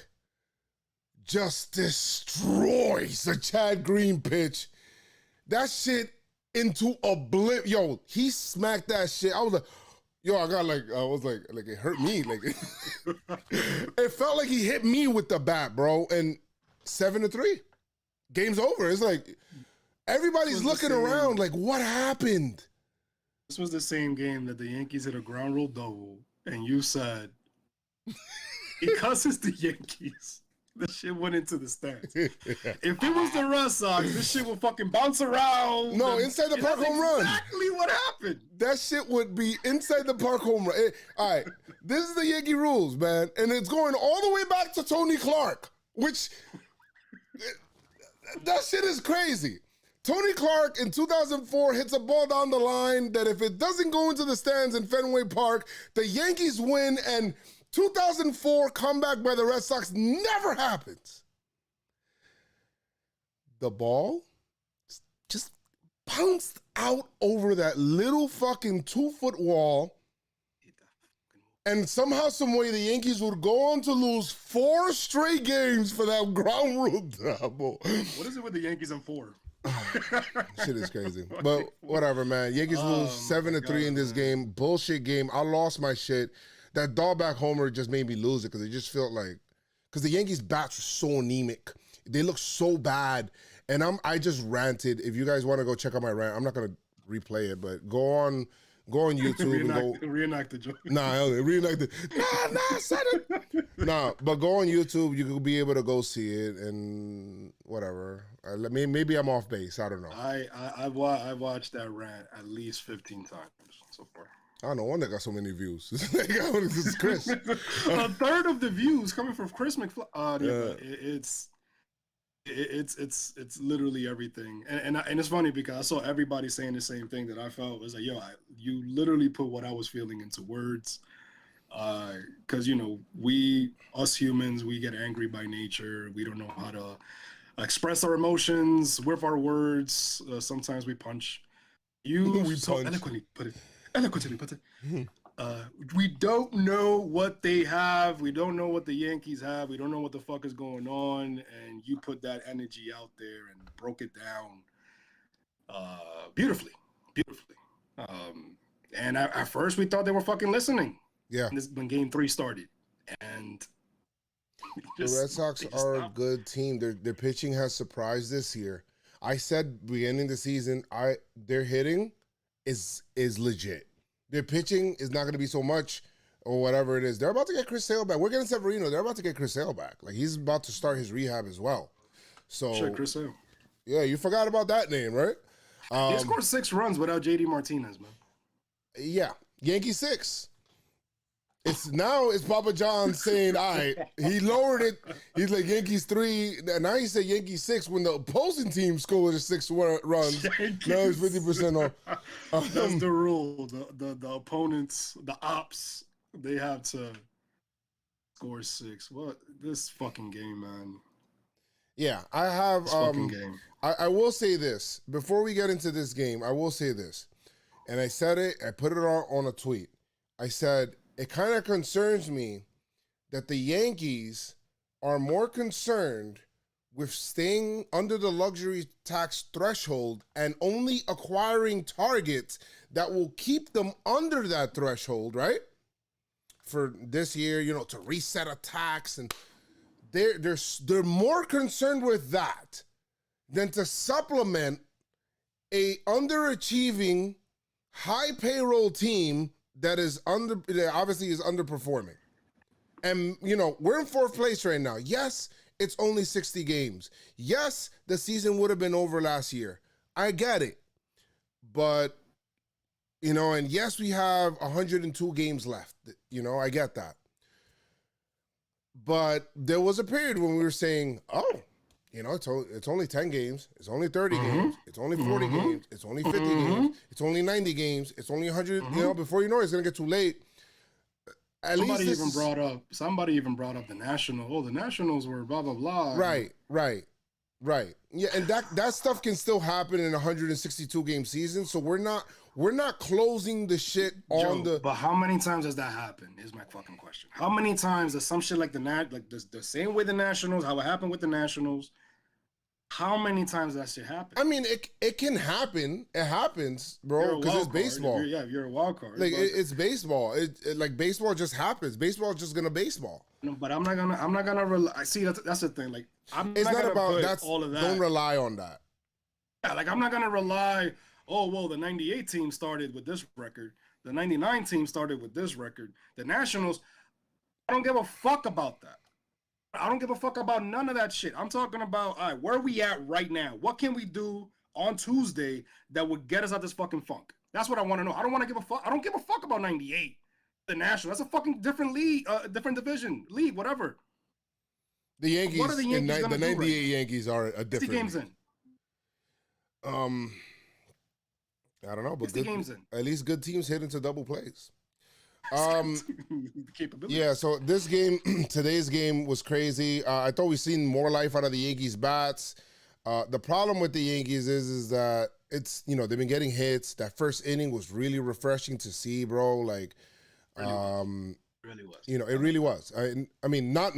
just destroys a Chad Green pitch. That shit into oblivion. Yo, he smacked that shit. I was like, it hurt me. Like, it felt like he hit me with the bat, bro. And 7-3, game's over. It's like everybody's looking around, like, what happened? This was the same game that the Yankees hit a ground rule double, and you said, because it's the Yankees, this shit went into the stands. If it was the Red Sox, this shit would fucking bounce around. No, inside the park home run. Exactly what happened. That shit would be inside the park home run. All right, this is the Yankee rules, man. And it's going all the way back to Tony Clark, which, that shit is crazy. Tony Clark in 2004 hits a ball down the line that if it doesn't go into the stands in Fenway Park, the Yankees win, and 2004 comeback by the Red Sox never happens. The ball just bounced out over that little fucking 2-foot wall, and somehow, some way, the Yankees would go on to lose 4 straight games for that ground rule double. What is it with the Yankees and 4? Shit is crazy. But whatever, man. Yankees lose 7-3 in this game. Bullshit game. I lost my shit. That Dahlback homer just made me lose it because it just felt like, because the Yankees bats were so anemic. They look so bad. And I just ranted. If you guys want to go check out my rant, I'm not going to replay it, but go on YouTube reenact the joke. Reenact it. Nah, said it. Nah, but go on YouTube. You could be able to go see it and whatever. Maybe I'm off base. I don't know. I've watched that rant at least 15 times so far. I don't know. One that got so many views. This is Chris. A third of the views coming from Chris McFly. It's literally everything. And it's funny because I saw everybody saying the same thing that I felt. Was like, you literally put what I was feeling into words. Because us humans, we get angry by nature. We don't know how to express our emotions with our words. Sometimes we punch. Eloquently put it. We don't know what they have. We don't know what the Yankees have. We don't know what the fuck is going on. And you put that energy out there and broke it down beautifully. And at first we thought they were fucking listening. Yeah. When game 3 started. And the Red Sox are a good team. Their pitching has surprised this year. I said beginning of the season, their hitting is legit. Their pitching is not going to be so much or whatever it is. They're about to get Chris Sale back. We're getting Severino. They're about to get Chris Sale back. Like, he's about to start his rehab as well. So, Chris Sale. Yeah, you forgot about that name, right? He scored 6 runs without JD Martinez, man. Yeah, Yankee 6. It's Papa John saying, all right, he lowered it. He's like Yankees 3. Now he said Yankees 6 when the opposing team scored 6 runs. Now it's 50% off. That's the rule. The opponents, the ops, they have to score 6. What this fucking game, man. Yeah, I have this fucking game. I will say this. Before we get into this game, I will say this. And I said it, I put it on a tweet. I said, it kind of concerns me that the Yankees are more concerned with staying under the luxury tax threshold and only acquiring targets that will keep them under that threshold, right? For this year, to reset a tax, and they're more concerned with that than to supplement a underachieving high payroll team that obviously is underperforming. And, we're in 4th place right now. Yes, it's only 60 games. Yes, the season would have been over last year. I get it. But, and yes, we have 102 games left. I get that. But there was a period when we were saying, it's only 10 games. It's only 30 games. It's only 40 games. It's only 50 games. It's only 90 games. It's only 100. Before you know it, it's going to get too late. Somebody even brought up the National. Oh, the Nationals were blah, blah, blah. Right. Yeah, and that stuff can still happen in a 162 game season. So we're not closing the shit on the. But how many times does that happen? Is my fucking question. How many times does some shit like the same way the Nationals, how it happened with the Nationals? How many times does that shit happen? I mean, it can happen. It happens, bro, because it's baseball. You're a wild card. Like it's baseball. Like baseball just happens. Baseball is just gonna baseball. No, but I'm not gonna rely. I see that's the thing. Like it's not about that's all of that. Don't rely on that. Yeah, like I'm not gonna rely. Oh well, the '98 team started with this record. The '99 team started with this record. The Nationals. I don't give a fuck about that. I don't give a fuck about none of that shit. I'm talking about, all right, where are we at right now? What can we do on Tuesday that would get us out this fucking funk? That's what I want to know. I don't want to give a fuck. I don't give a fuck about 98. The National. That's a fucking different league, different division, league, whatever. The Yankees, what are the Yankees the 98 right? Yankees are a different 60 games league. In. I don't know, but 60 games in. At least good teams hit into double plays. Capability. Yeah, so this game, today's game was crazy. I thought we seen more life out of the Yankees bats. The problem with the Yankees is that it's, they've been getting hits. That first inning was really refreshing to see, bro. Like, really was. It really was. I mean, not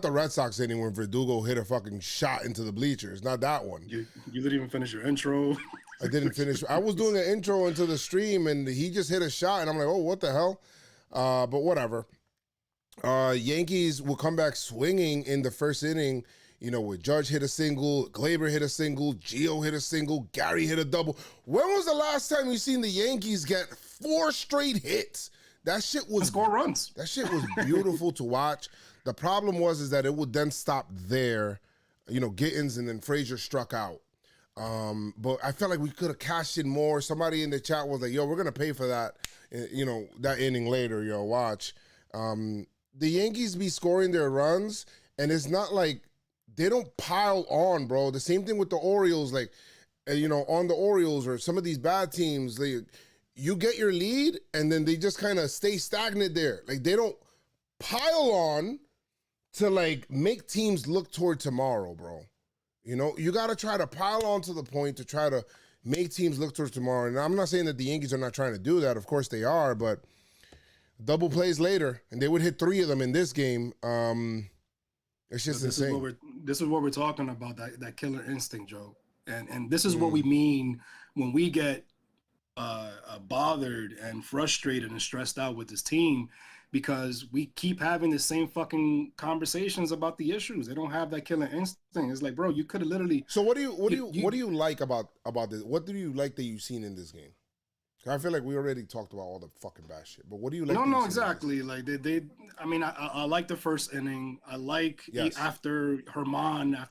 the Red Sox inning when Verdugo hit a fucking shot into the bleachers. Not that one. You didn't even finish your intro. I didn't finish. I was doing an intro into the stream, and he just hit a shot, and I'm like, oh, what the hell? But whatever. Yankees will come back swinging in the first inning, with Judge hit a single, Glaber hit a single, Gio hit a single, Gary hit a double. When was the last time you seen the Yankees get 4 straight hits? That shit was... Score runs. That shit was beautiful to watch. The problem was that it would then stop there. Gittins and then Frazier struck out. But I felt like we could have cashed in more. Somebody in the chat was like, yo, we're going to pay for that, that inning later, watch. The Yankees be scoring their runs, and it's not like they don't pile on, bro. The same thing with the Orioles, like, on the Orioles or some of these bad teams, you get your lead, and then they just kind of stay stagnant there. Like, they don't pile on to, like, make teams look toward tomorrow, bro. You got to try to pile on to the point to try to make teams look towards tomorrow. And I'm not saying that the Yankees are not trying to do that. Of course they are, but double plays later, and they would hit 3 of them in this game. It's just insane. This is what we're talking about, that killer instinct, Joe. And this is what we mean when we get bothered and frustrated and stressed out with this team, because we keep having the same fucking conversations about the issues. They don't have that killer instinct. It's like, bro, you could have literally. So what do you like about this? What do you like that you've seen in this game? I feel like we already talked about all the fucking bad shit, but what do you like? No, exactly. Like I mean, I like the first inning. I like after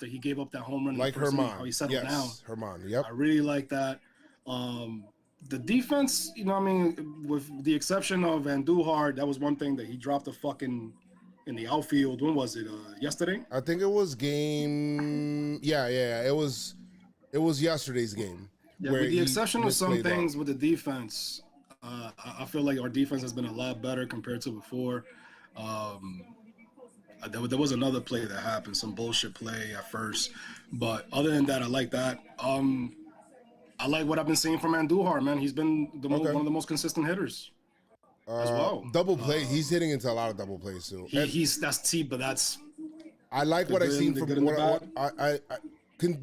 he gave up that home run. Like Herman, how he settled down. Herman, yep. I really like that. The defense, you know, what I mean, with the exception of Andujar, that was one thing that he dropped a fucking in the outfield. When was it? Yesterday? I think it was game. Yeah. It was yesterday's game Yeah, where with the he exception of some misplayed that. things with the defense, I feel like our defense has been a lot better compared to before. There was another play that happened, some bullshit play at first, but other than that, I like that. I like what I've been seeing from Andujar, man. He's been one of the most consistent hitters as well. Double play. He's hitting into a lot of double plays too. That's cheap, but that's. I like what I've seen from what I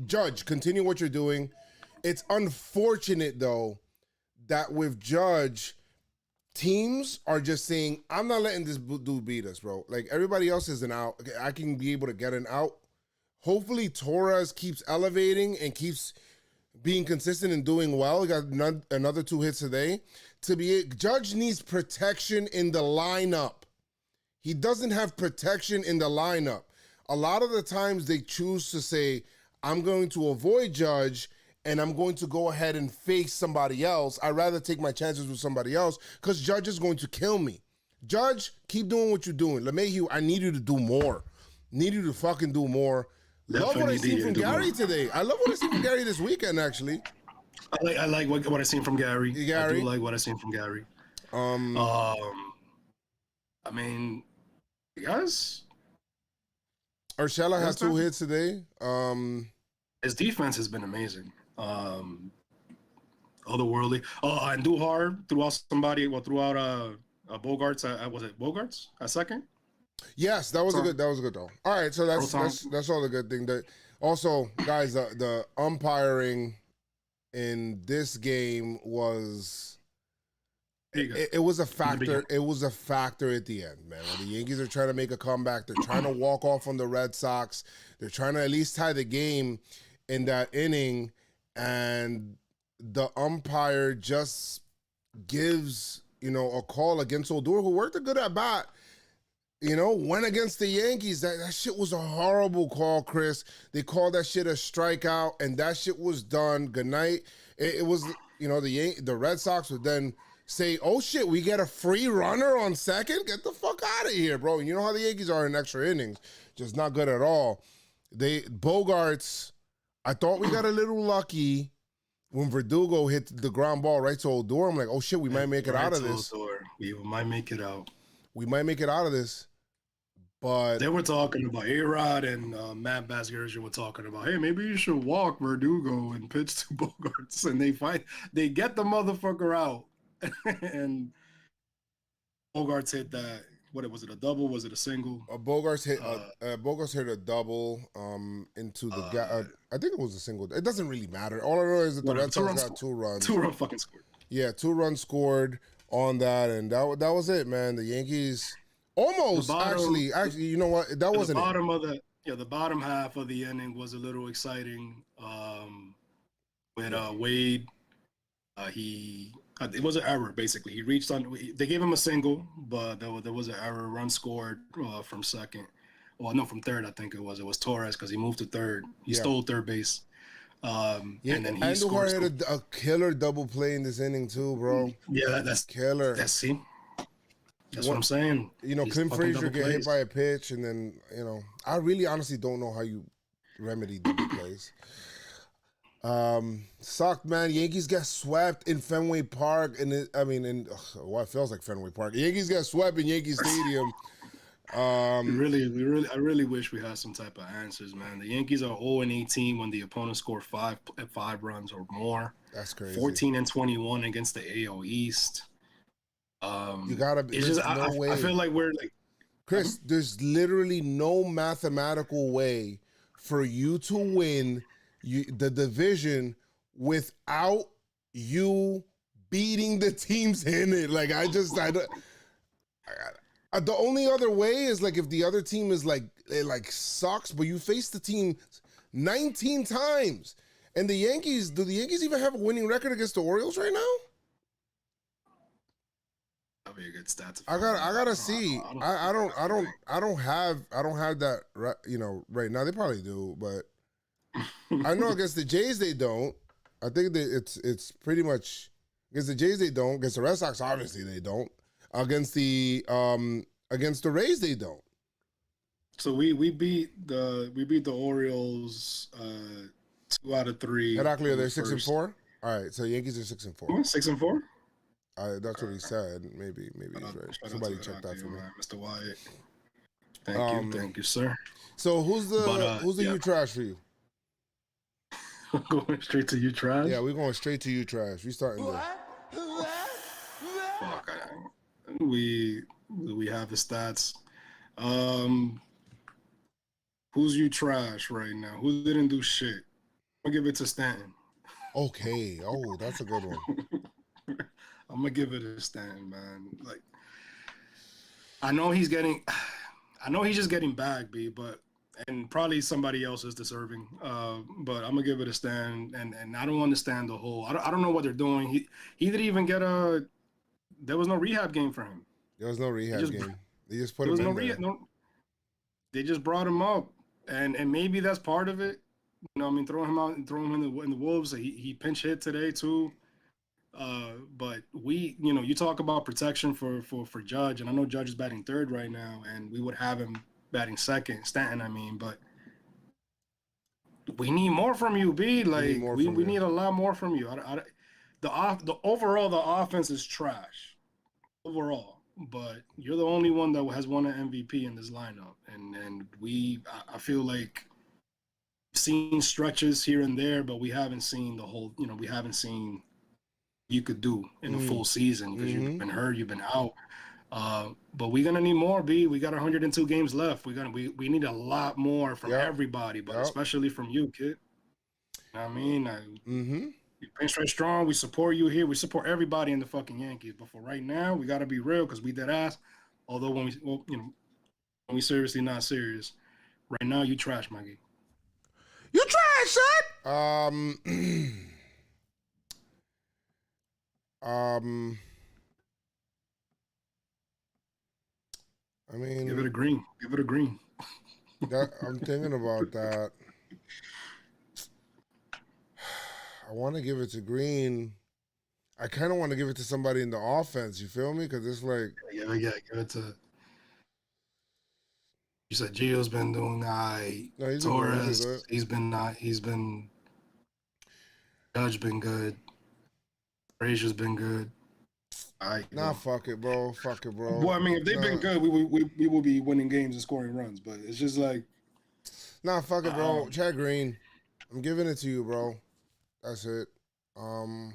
Judge. Continue what you're doing. It's unfortunate though that with Judge, teams are just saying, "I'm not letting this dude beat us, bro." Like everybody else is an out. I can be able to get an out. Hopefully, Torres keeps elevating and keeps being consistent and doing well. He got another 2 hits today. Judge needs protection in the lineup. He doesn't have protection in the lineup. A lot of the times they choose to say, I'm going to avoid Judge and I'm going to go ahead and face somebody else. I'd rather take my chances with somebody else because Judge is going to kill me. Judge, keep doing what you're doing. LeMahieu, I need you to do more. Need you to fucking do more. Love what I seen from Gary today. I love what I seen from Gary this weekend, actually. I like what I seen from Gary. I do like what I seen from Gary. I mean, guys. Urshela has 2 hits today. His defense has been amazing. Otherworldly. And Duhar threw out somebody. Well, threw out Bogarts. Was it Bogarts at second? Yes, that was a good though. All right, so that's all the good thing. That also, guys, the umpiring in this game was it was a factor. It was a factor at the end, man. When the Yankees are trying to make a comeback, they're trying to walk off on the Red Sox. They're trying to at least tie the game in that inning, and the umpire just gives a call against Odor, who worked a good at bat. Went against the Yankees. That shit was a horrible call, Chris. They called that shit a strikeout, and that shit was done. Good night. It was, the Red Sox would then say, oh shit, we get a free runner on second? Get the fuck out of here, bro. You know how the Yankees are in extra innings. Just not good at all. Bogarts, I thought we got a little lucky when Verdugo hit the ground ball right to Odor. I'm like, oh shit, we might make it out of this. We might make it out. We might make it out of this, but they were talking about A-Rod and Matt Basgersian were talking about, hey, maybe you should walk Verdugo and pitch to Bogarts, and they get the motherfucker out, and Bogarts hit that. What was it? A double? Was it a single? Bogarts hit a double into the gap. I think it was a single. It doesn't really matter. All I know is that the Red Sox got 2 runs. 2 run fucking scored. Yeah, 2 runs scored on that, and that was it, man. The Yankees almost actually, you know what? That wasn't the bottom half of the inning was a little exciting. With Wade, it was an error basically. He reached on. They gave him a single, but there was an error. Run scored from second. Well, no, from third. I think it was. It was Torres because he moved to third. He stole third base. And then he scored. Had a killer double play in this inning too, bro. Yeah, that's killer. That's what I'm saying. Clint Frazier get hit by a pitch, and then I really honestly don't know how you remedy double plays. Sucked, man. Yankees get swept in Fenway Park, and it feels like Fenway Park. Yankees get swept in Yankee Stadium. I really wish we had some type of answers, man. The Yankees are 0-18 when the opponent scored 5 runs or more. That's crazy. 14-21 against the AL East. You gotta be. It's just way. I feel like we're like Chris. There's literally no mathematical way for you to win the division without you beating the teams in it. Like the only other way is like if the other team is like sucks, but you face the team 19 times. And the Yankees, do the Yankees even have a winning record against the Orioles right now? That'd be a good stat. I gotta see. I don't have that right now. They probably do, but I know against the Jays they don't. I think that it's pretty much against the Jays they don't. Against the Red Sox, obviously they don't. Against the Rays, they don't. So we beat the Orioles 2 out of 3. Actually, they're 6-4. All right, so Yankees are 6-4. 6-4. That's what he said. Maybe he's right. Somebody check that for me, Mr. Wyatt. Thank you, sir. So who's the you trash for you? Going straight to you trash. Yeah, we're going straight to you trash. We starting there. Fuck, we have the stats. Who's you trash right now? Who didn't do shit? I'm gonna give it to Stanton. Okay. Oh, that's a good one. I'm gonna give it to Stanton, man. Like, I know he's just getting back, B, and probably somebody else is deserving. But I'm gonna give it a Stanton, and I don't understand the whole. I don't know what they're doing. He didn't even get there was no rehab game for him. There was no rehab game. They just put him in there. They just brought him up, and maybe that's part of it. You know, I mean, throw him out and throw him in the Wolves. He pinch hit today too. But you talk about protection for Judge, and I know Judge is batting third right now, and we would have him batting second, Stanton. I mean, but we need more from you, B. Like we need a lot more from you. The overall the offense is trash overall, but you're the only one that has won an MVP in this lineup, and I feel like seen stretches here and there, but we haven't seen the whole. We haven't seen you could do in a full season because you've been hurt, you've been out. But we're gonna need more, B. We got 102 games left. We need a lot more from everybody, but especially from you, kid. You know what I mean? PinstripeStrong, we support you here. We support everybody in the fucking Yankees. But for right now, we gotta be real because we dead ass. Although when we seriously not serious, right now you trash, Maggie. You trash, son. I mean, give it a green. I'm thinking about that. I want to give it to Green. I kind of want to give it to somebody in the offense. You feel me? Because it's like, give it to. You said Gio's been doing no, Torres, he's been. Judge been good. Frazier's been good. Fuck it, bro. Well, I mean, if they've been good, we will be winning games and scoring runs. But it's just like, fuck it, bro. Chad Green, I'm giving it to you, bro. That's it. You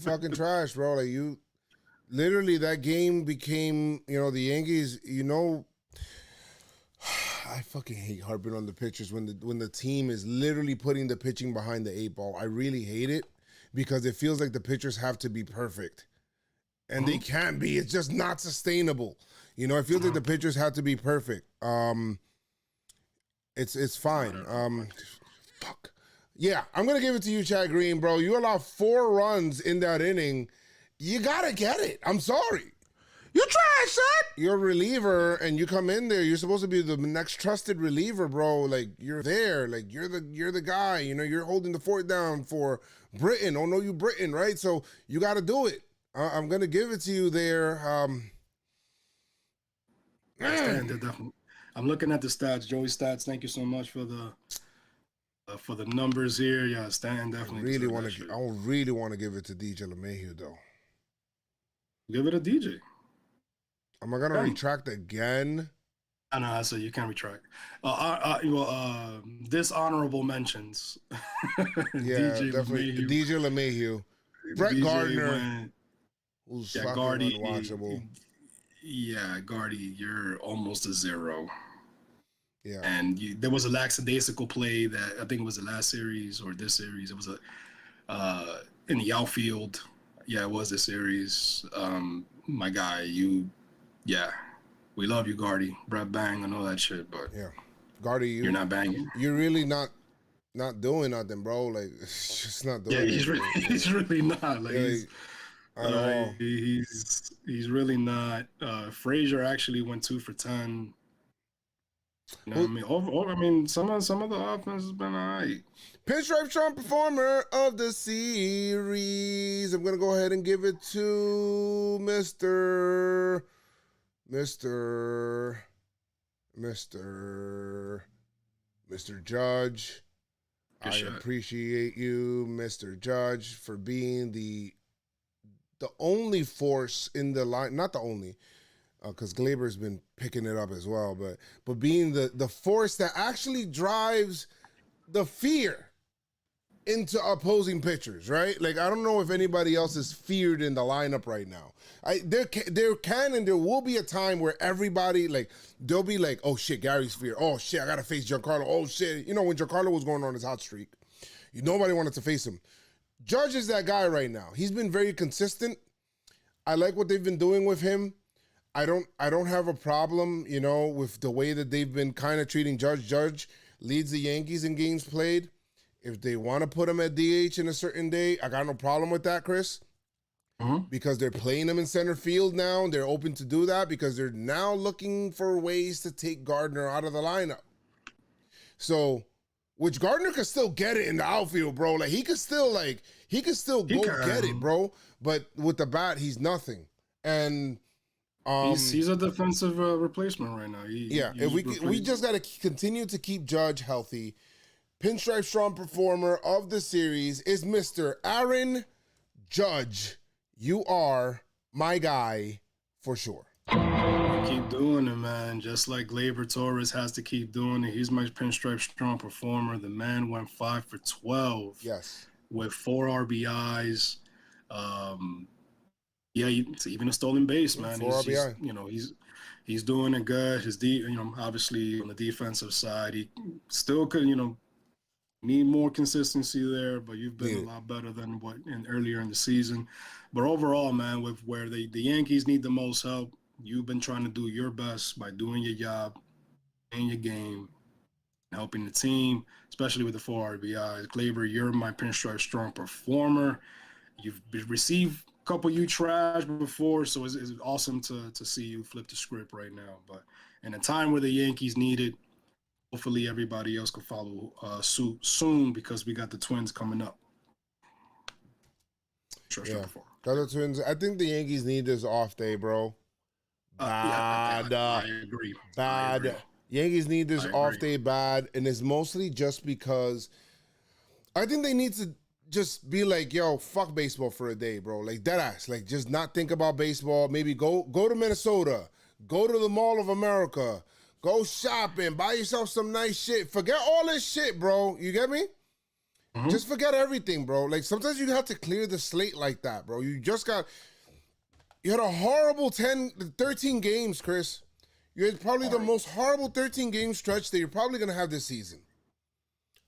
fucking trash, bro. Like you, literally, that game became, the Yankees. I fucking hate harping on the pitchers when the team is literally putting the pitching behind the 8-ball. I really hate it. Because it feels like the pitchers have to be perfect. And they can't be. It's just not sustainable. It feels like the pitchers have to be perfect. It's fine. Fuck. Yeah, I'm going to give it to you, Chad Green, bro. You allowed 4 runs in that inning. You got to get it. I'm sorry. You trash, son. You're a reliever, and you come in there. You're supposed to be the next trusted reliever, bro. Like, you're there. Like, you're the guy. You're holding the fort down for Britain. Oh, no, you Britain, right? So you got to do it. I'm going to give it to you there. I'm looking at the stats. Joey's stats. Thank you so much for the numbers here. Yeah, Stan definitely. I really want to give it to DJ LeMahieu, though. Give it a DJ. Am I gonna retract again? I know. So you can't retract. Dishonorable mentions. Yeah, definitely. DJ LeMahieu, Brett Gardner, who's fucking unwatchable. Yeah, Gardy, you're almost a 0. Yeah, and there was a lackadaisical play that I think it was the last series or this series. It was in the outfield. Yeah, it was this series. My guy, yeah, we love you, Gardy. Brett Bang and all that shit, but yeah, Gardy, you're not banging. You're really not doing nothing, bro. Like, it's just not doing. Yeah, he's really not. Like, he's really not. Frazier actually went 2 for 10. You know what I mean? I mean, some of the offense has been all right. PinstripeStrong performer of the series. I'm gonna go ahead and give it to Mr. Judge. Good I shot. appreciate you, Mr. Judge, for being the only force in the line. Not the only, because Glaber's been picking it up as well, but being the force that actually drives the fear into opposing pitchers, right? Like, I don't know if anybody else is feared in the lineup right now. There can and there will be a time where everybody, like, they'll be like, oh shit, Gary's feared. Oh shit, I gotta face Giancarlo. Oh shit. You know, when Giancarlo was going on his hot streak, nobody wanted to face him. Judge is that guy right now. He's been very consistent. I like what they've been doing with him. I don't have a problem, you know, with the way that they've been kind of treating Judge. Judge leads the Yankees in games played. If they want to put him at DH in a certain day, I got no problem with that, Chris. Because they're playing him in center field now. They're open to do that because they're now looking for ways to take Gardner out of the lineup. So, which Gardner could still get it in the outfield, bro. Like, he could still go get it, bro. But with the bat, he's nothing. And he's a defensive replacement right now. We just got to continue to keep Judge healthy. PinstripeStrong performer of the series is Mr. Aaron Judge. You are my guy for sure. Keep doing it, man. Just like Gleyber Torres has to keep doing it. He's my PinstripeStrong performer. The man went 5 for 12. Yes. With 4 RBIs. Even a stolen base, man. 4 RBI. He's doing it good. Obviously on the defensive side, he still could, need more consistency there, but you've been a lot better than earlier in the season. But overall, man, with where the Yankees need the most help, you've been trying to do your best by doing your job, playing your game, helping the team, especially with the 4 RBIs. Gleyber, you're my PinstripeStrong performer. You've received a couple you trashed before, so it's awesome to see you flip the script right now. But in a time where the Yankees need it, hopefully everybody else can follow suit soon because we got the Twins coming up. Got the Twins. I think the Yankees need this off day, bro. Bad. I agree. Bad. Yankees need this off day bad, and it's mostly just because I think they need to just be like, yo, fuck baseball for a day, bro. Like, deadass. Like, just not think about baseball. Maybe go to Minnesota. Go to the Mall of America. Go shopping. Buy yourself some nice shit. Forget all this shit, bro. You get me? Mm-hmm. Just forget everything, bro. Like, sometimes you have to clear the slate like that, bro. You had a horrible 13 games, Chris. You had probably the most horrible 13-game stretch that you're probably going to have this season.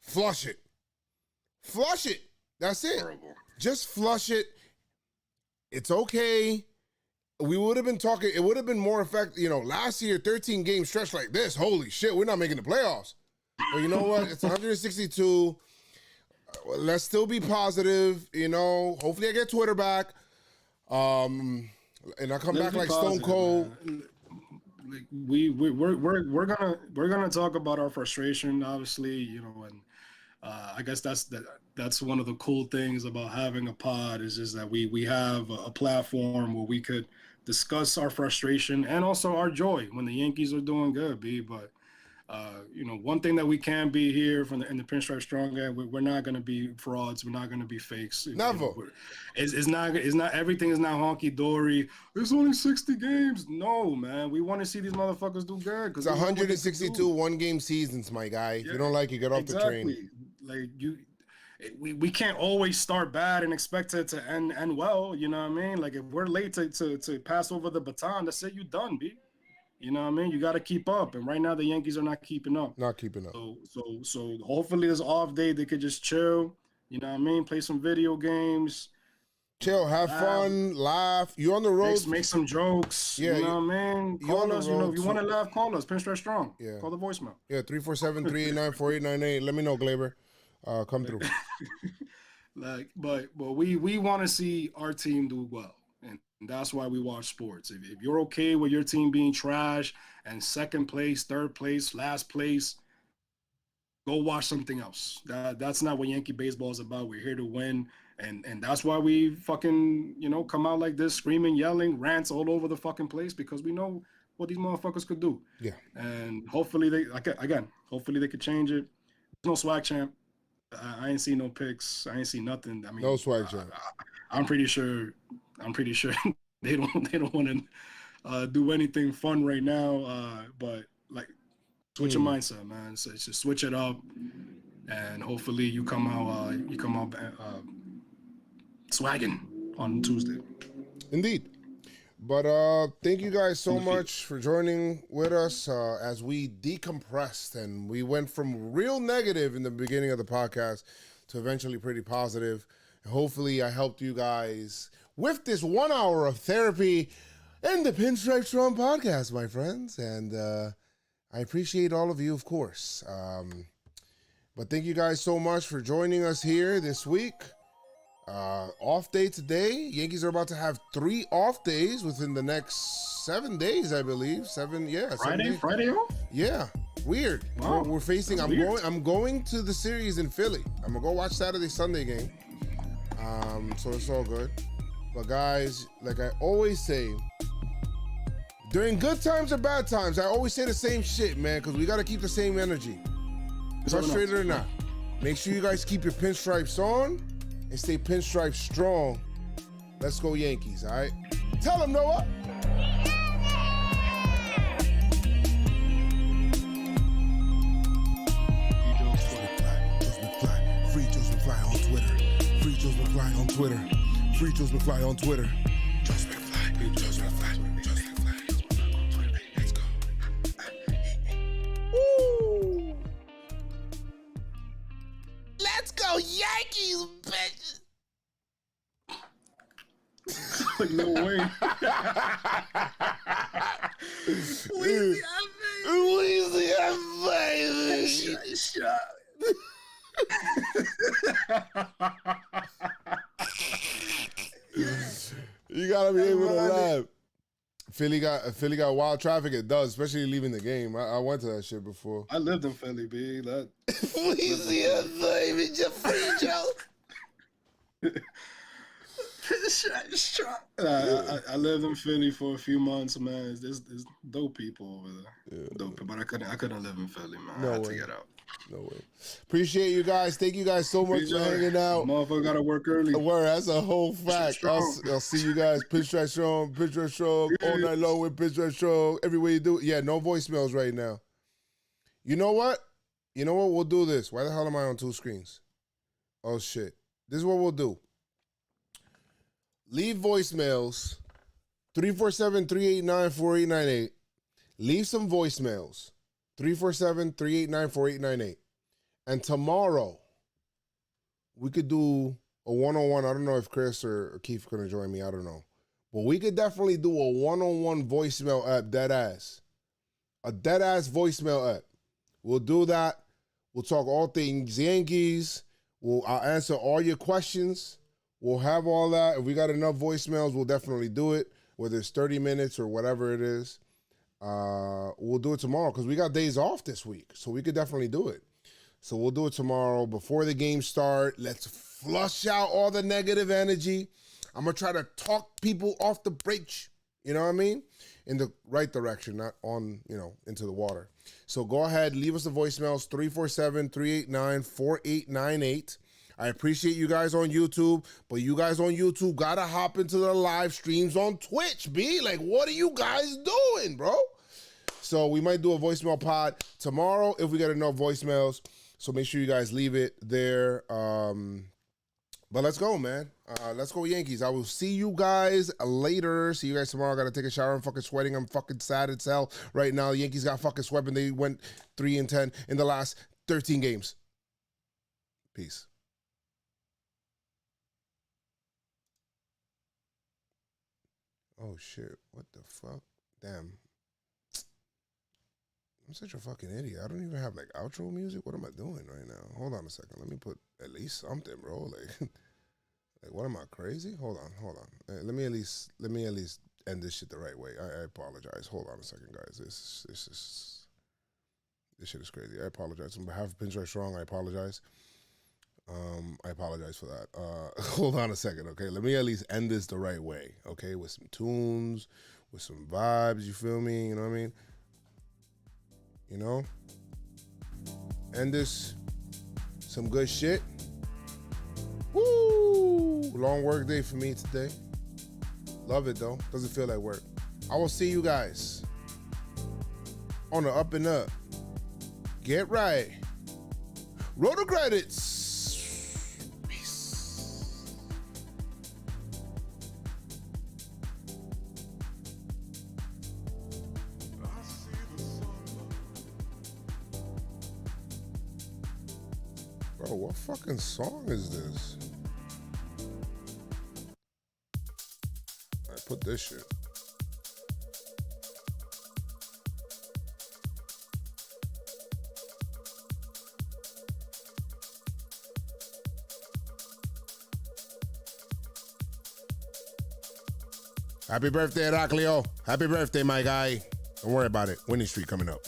Flush it. Flush it. That's it. Horrible. Just flush it. It's okay. We would have been talking, it would have been more effective, last year, 13-game stretch like this. Holy shit, we're not making the playoffs. But you know what? It's 162. Let's still be positive, Hopefully I get Twitter back. And I come back like Stone Cold. Man. Like we're gonna talk about our frustration, obviously, and I guess that's one of the cool things about having a pod is just that we have a platform where we could discuss our frustration and also our joy when the Yankees are doing good, B. But one thing that we can be here in the PinstripeStrong, we're not going to be frauds. We're not going to be fakes. Never. It's not everything is not honky dory. There's only 60 games. No, man. We want to see these motherfuckers do good. It's 162 one-game seasons, my guy. If you don't like it, get off the train. Like we can't always start bad and expect it to end well. You know what I mean? Like if we're late to pass over the baton, that's it. You done, B. You know what I mean? You got to keep up. And right now the Yankees are not keeping up. Not keeping up. So hopefully this off day they could just chill. You know what I mean? Play some video games. Chill, have fun, laugh. You on the road? Make some jokes. Yeah, you know what I mean? Call us. If you want to laugh, call us. PinstripeStrong. Yeah. Call the voicemail. Yeah, 347-389-4898. Let me know, Gleyber. Come through. But we want to see our team do well, and that's why we watch sports. If you're okay with your team being trash and second place, third place, last place, go watch something else. That's not what Yankee baseball is about. We're here to win, and that's why we fucking come out like this, screaming, yelling, rants all over the fucking place because we know what these motherfuckers could do. Yeah. And hopefully hopefully they could change it. There's no swag champ. I ain't seen no pics. I ain't seen nothing. I mean, no swag champ. I'm pretty sure they don't want to do anything fun right now. But like, switch your mindset, man. So just switch it up, and hopefully you come out swagging on Tuesday. Indeed. But thank you guys so much for joining with us as we decompressed and we went from real negative in the beginning of the podcast to eventually pretty positive. And hopefully I helped you guys with this 1 hour of therapy and the PinstripeStrong podcast, my friends. And I appreciate all of you, of course. But thank you guys so much for joining us here this week. Off day today. Yankees are about to have 3 off days within the next 7 days, I believe. 7, yeah. Friday off? Yeah. Weird. Wow. We're facing. I'm going to the series in Philly. I'm gonna go watch Saturday, Sunday game. So it's all good. But guys, like I always say, during good times or bad times, I always say the same shit, man, because we gotta keep the same energy. Frustrated or not. Make sure you guys keep your pinstripes on and stay pinstripe strong. Let's go Yankees, all right? Tell them, Noah. Free JoezMcfly on Twitter. Free JoezMcfly on Twitter. Free JoezMcfly on Twitter. JoezMcfly. Let's go. Woo! Let's go Yankees, bitch. No way. You gotta be able to laugh. Philly got wild traffic. It does, especially leaving the game. I went to that shit before. I lived in Philly, B. I lived in Philly for a few months, man. There's dope people over there. Yeah. Dope, but I couldn't live in Philly, man. I had to get out. No way. Appreciate you guys. Thank you guys so much for hanging out. Motherfucker gotta work early. Word, that's a whole fact. I'll see you guys. Pinstripe Strong, all night long with Pinstripe Strong. Everywhere you do. Yeah, no voicemails right now. You know what? We'll do this. Why the hell am I on 2 screens? Oh, shit. This is what we'll do. Leave voicemails. 347-389-4898. Leave some voicemails. 347-389-4898. And tomorrow, we could do a one-on-one. I don't know if Chris or Keith are going to join me. I don't know. But we could definitely do a one-on-one voicemail app, dead ass. A dead ass voicemail app. We'll do that. We'll talk all things Yankees. I'll answer all your questions. We'll have all that. If we got enough voicemails, we'll definitely do it, whether it's 30 minutes or whatever it is. We'll do it tomorrow because we got days off this week, so we could definitely do it. So we'll do it tomorrow before the game start. Let's flush out all the negative energy. I'm going to try to talk people off the bridge, you know what I mean? In the right direction, not on, into the water. So go ahead, leave us the voicemails, 347-389-4898. I appreciate you guys on YouTube, but you guys on YouTube gotta hop into the live streams on Twitch, B. Like, what are you guys doing, bro? So we might do a voicemail pod tomorrow if we get enough voicemails. So make sure you guys leave it there. But let's go, man. Let's go Yankees. I will see you guys later. See you guys tomorrow. I gotta take a shower. I'm fucking sweating. I'm fucking sad as hell right now. The Yankees got fucking swept and they went 3-10 in the last 13 games. Peace. Oh, shit. What the fuck? Damn. I'm such a fucking idiot. I don't even have, outro music. What am I doing right now? Hold on a second. Let me put at least something, bro. Like what am I, crazy? Hold on. Let me at least end this shit the right way. I apologize. Hold on a second, guys. This is... This shit is crazy. I apologize. On behalf of PinstripeStrong, I apologize. I apologize for that. Hold on a second, okay? Let me at least end this the right way, okay? With some tunes, with some vibes, you feel me? You know what I mean? You know? End this, some good shit. Woo! Long work day for me today. Love it, though. Doesn't feel like work. I will see you guys on the up and up. Get right. Roll the credits. Peace. Bro, what fucking song is this? I put this shit. Happy birthday, Heraclio. Happy birthday, my guy. Don't worry about it. Winning streak coming up.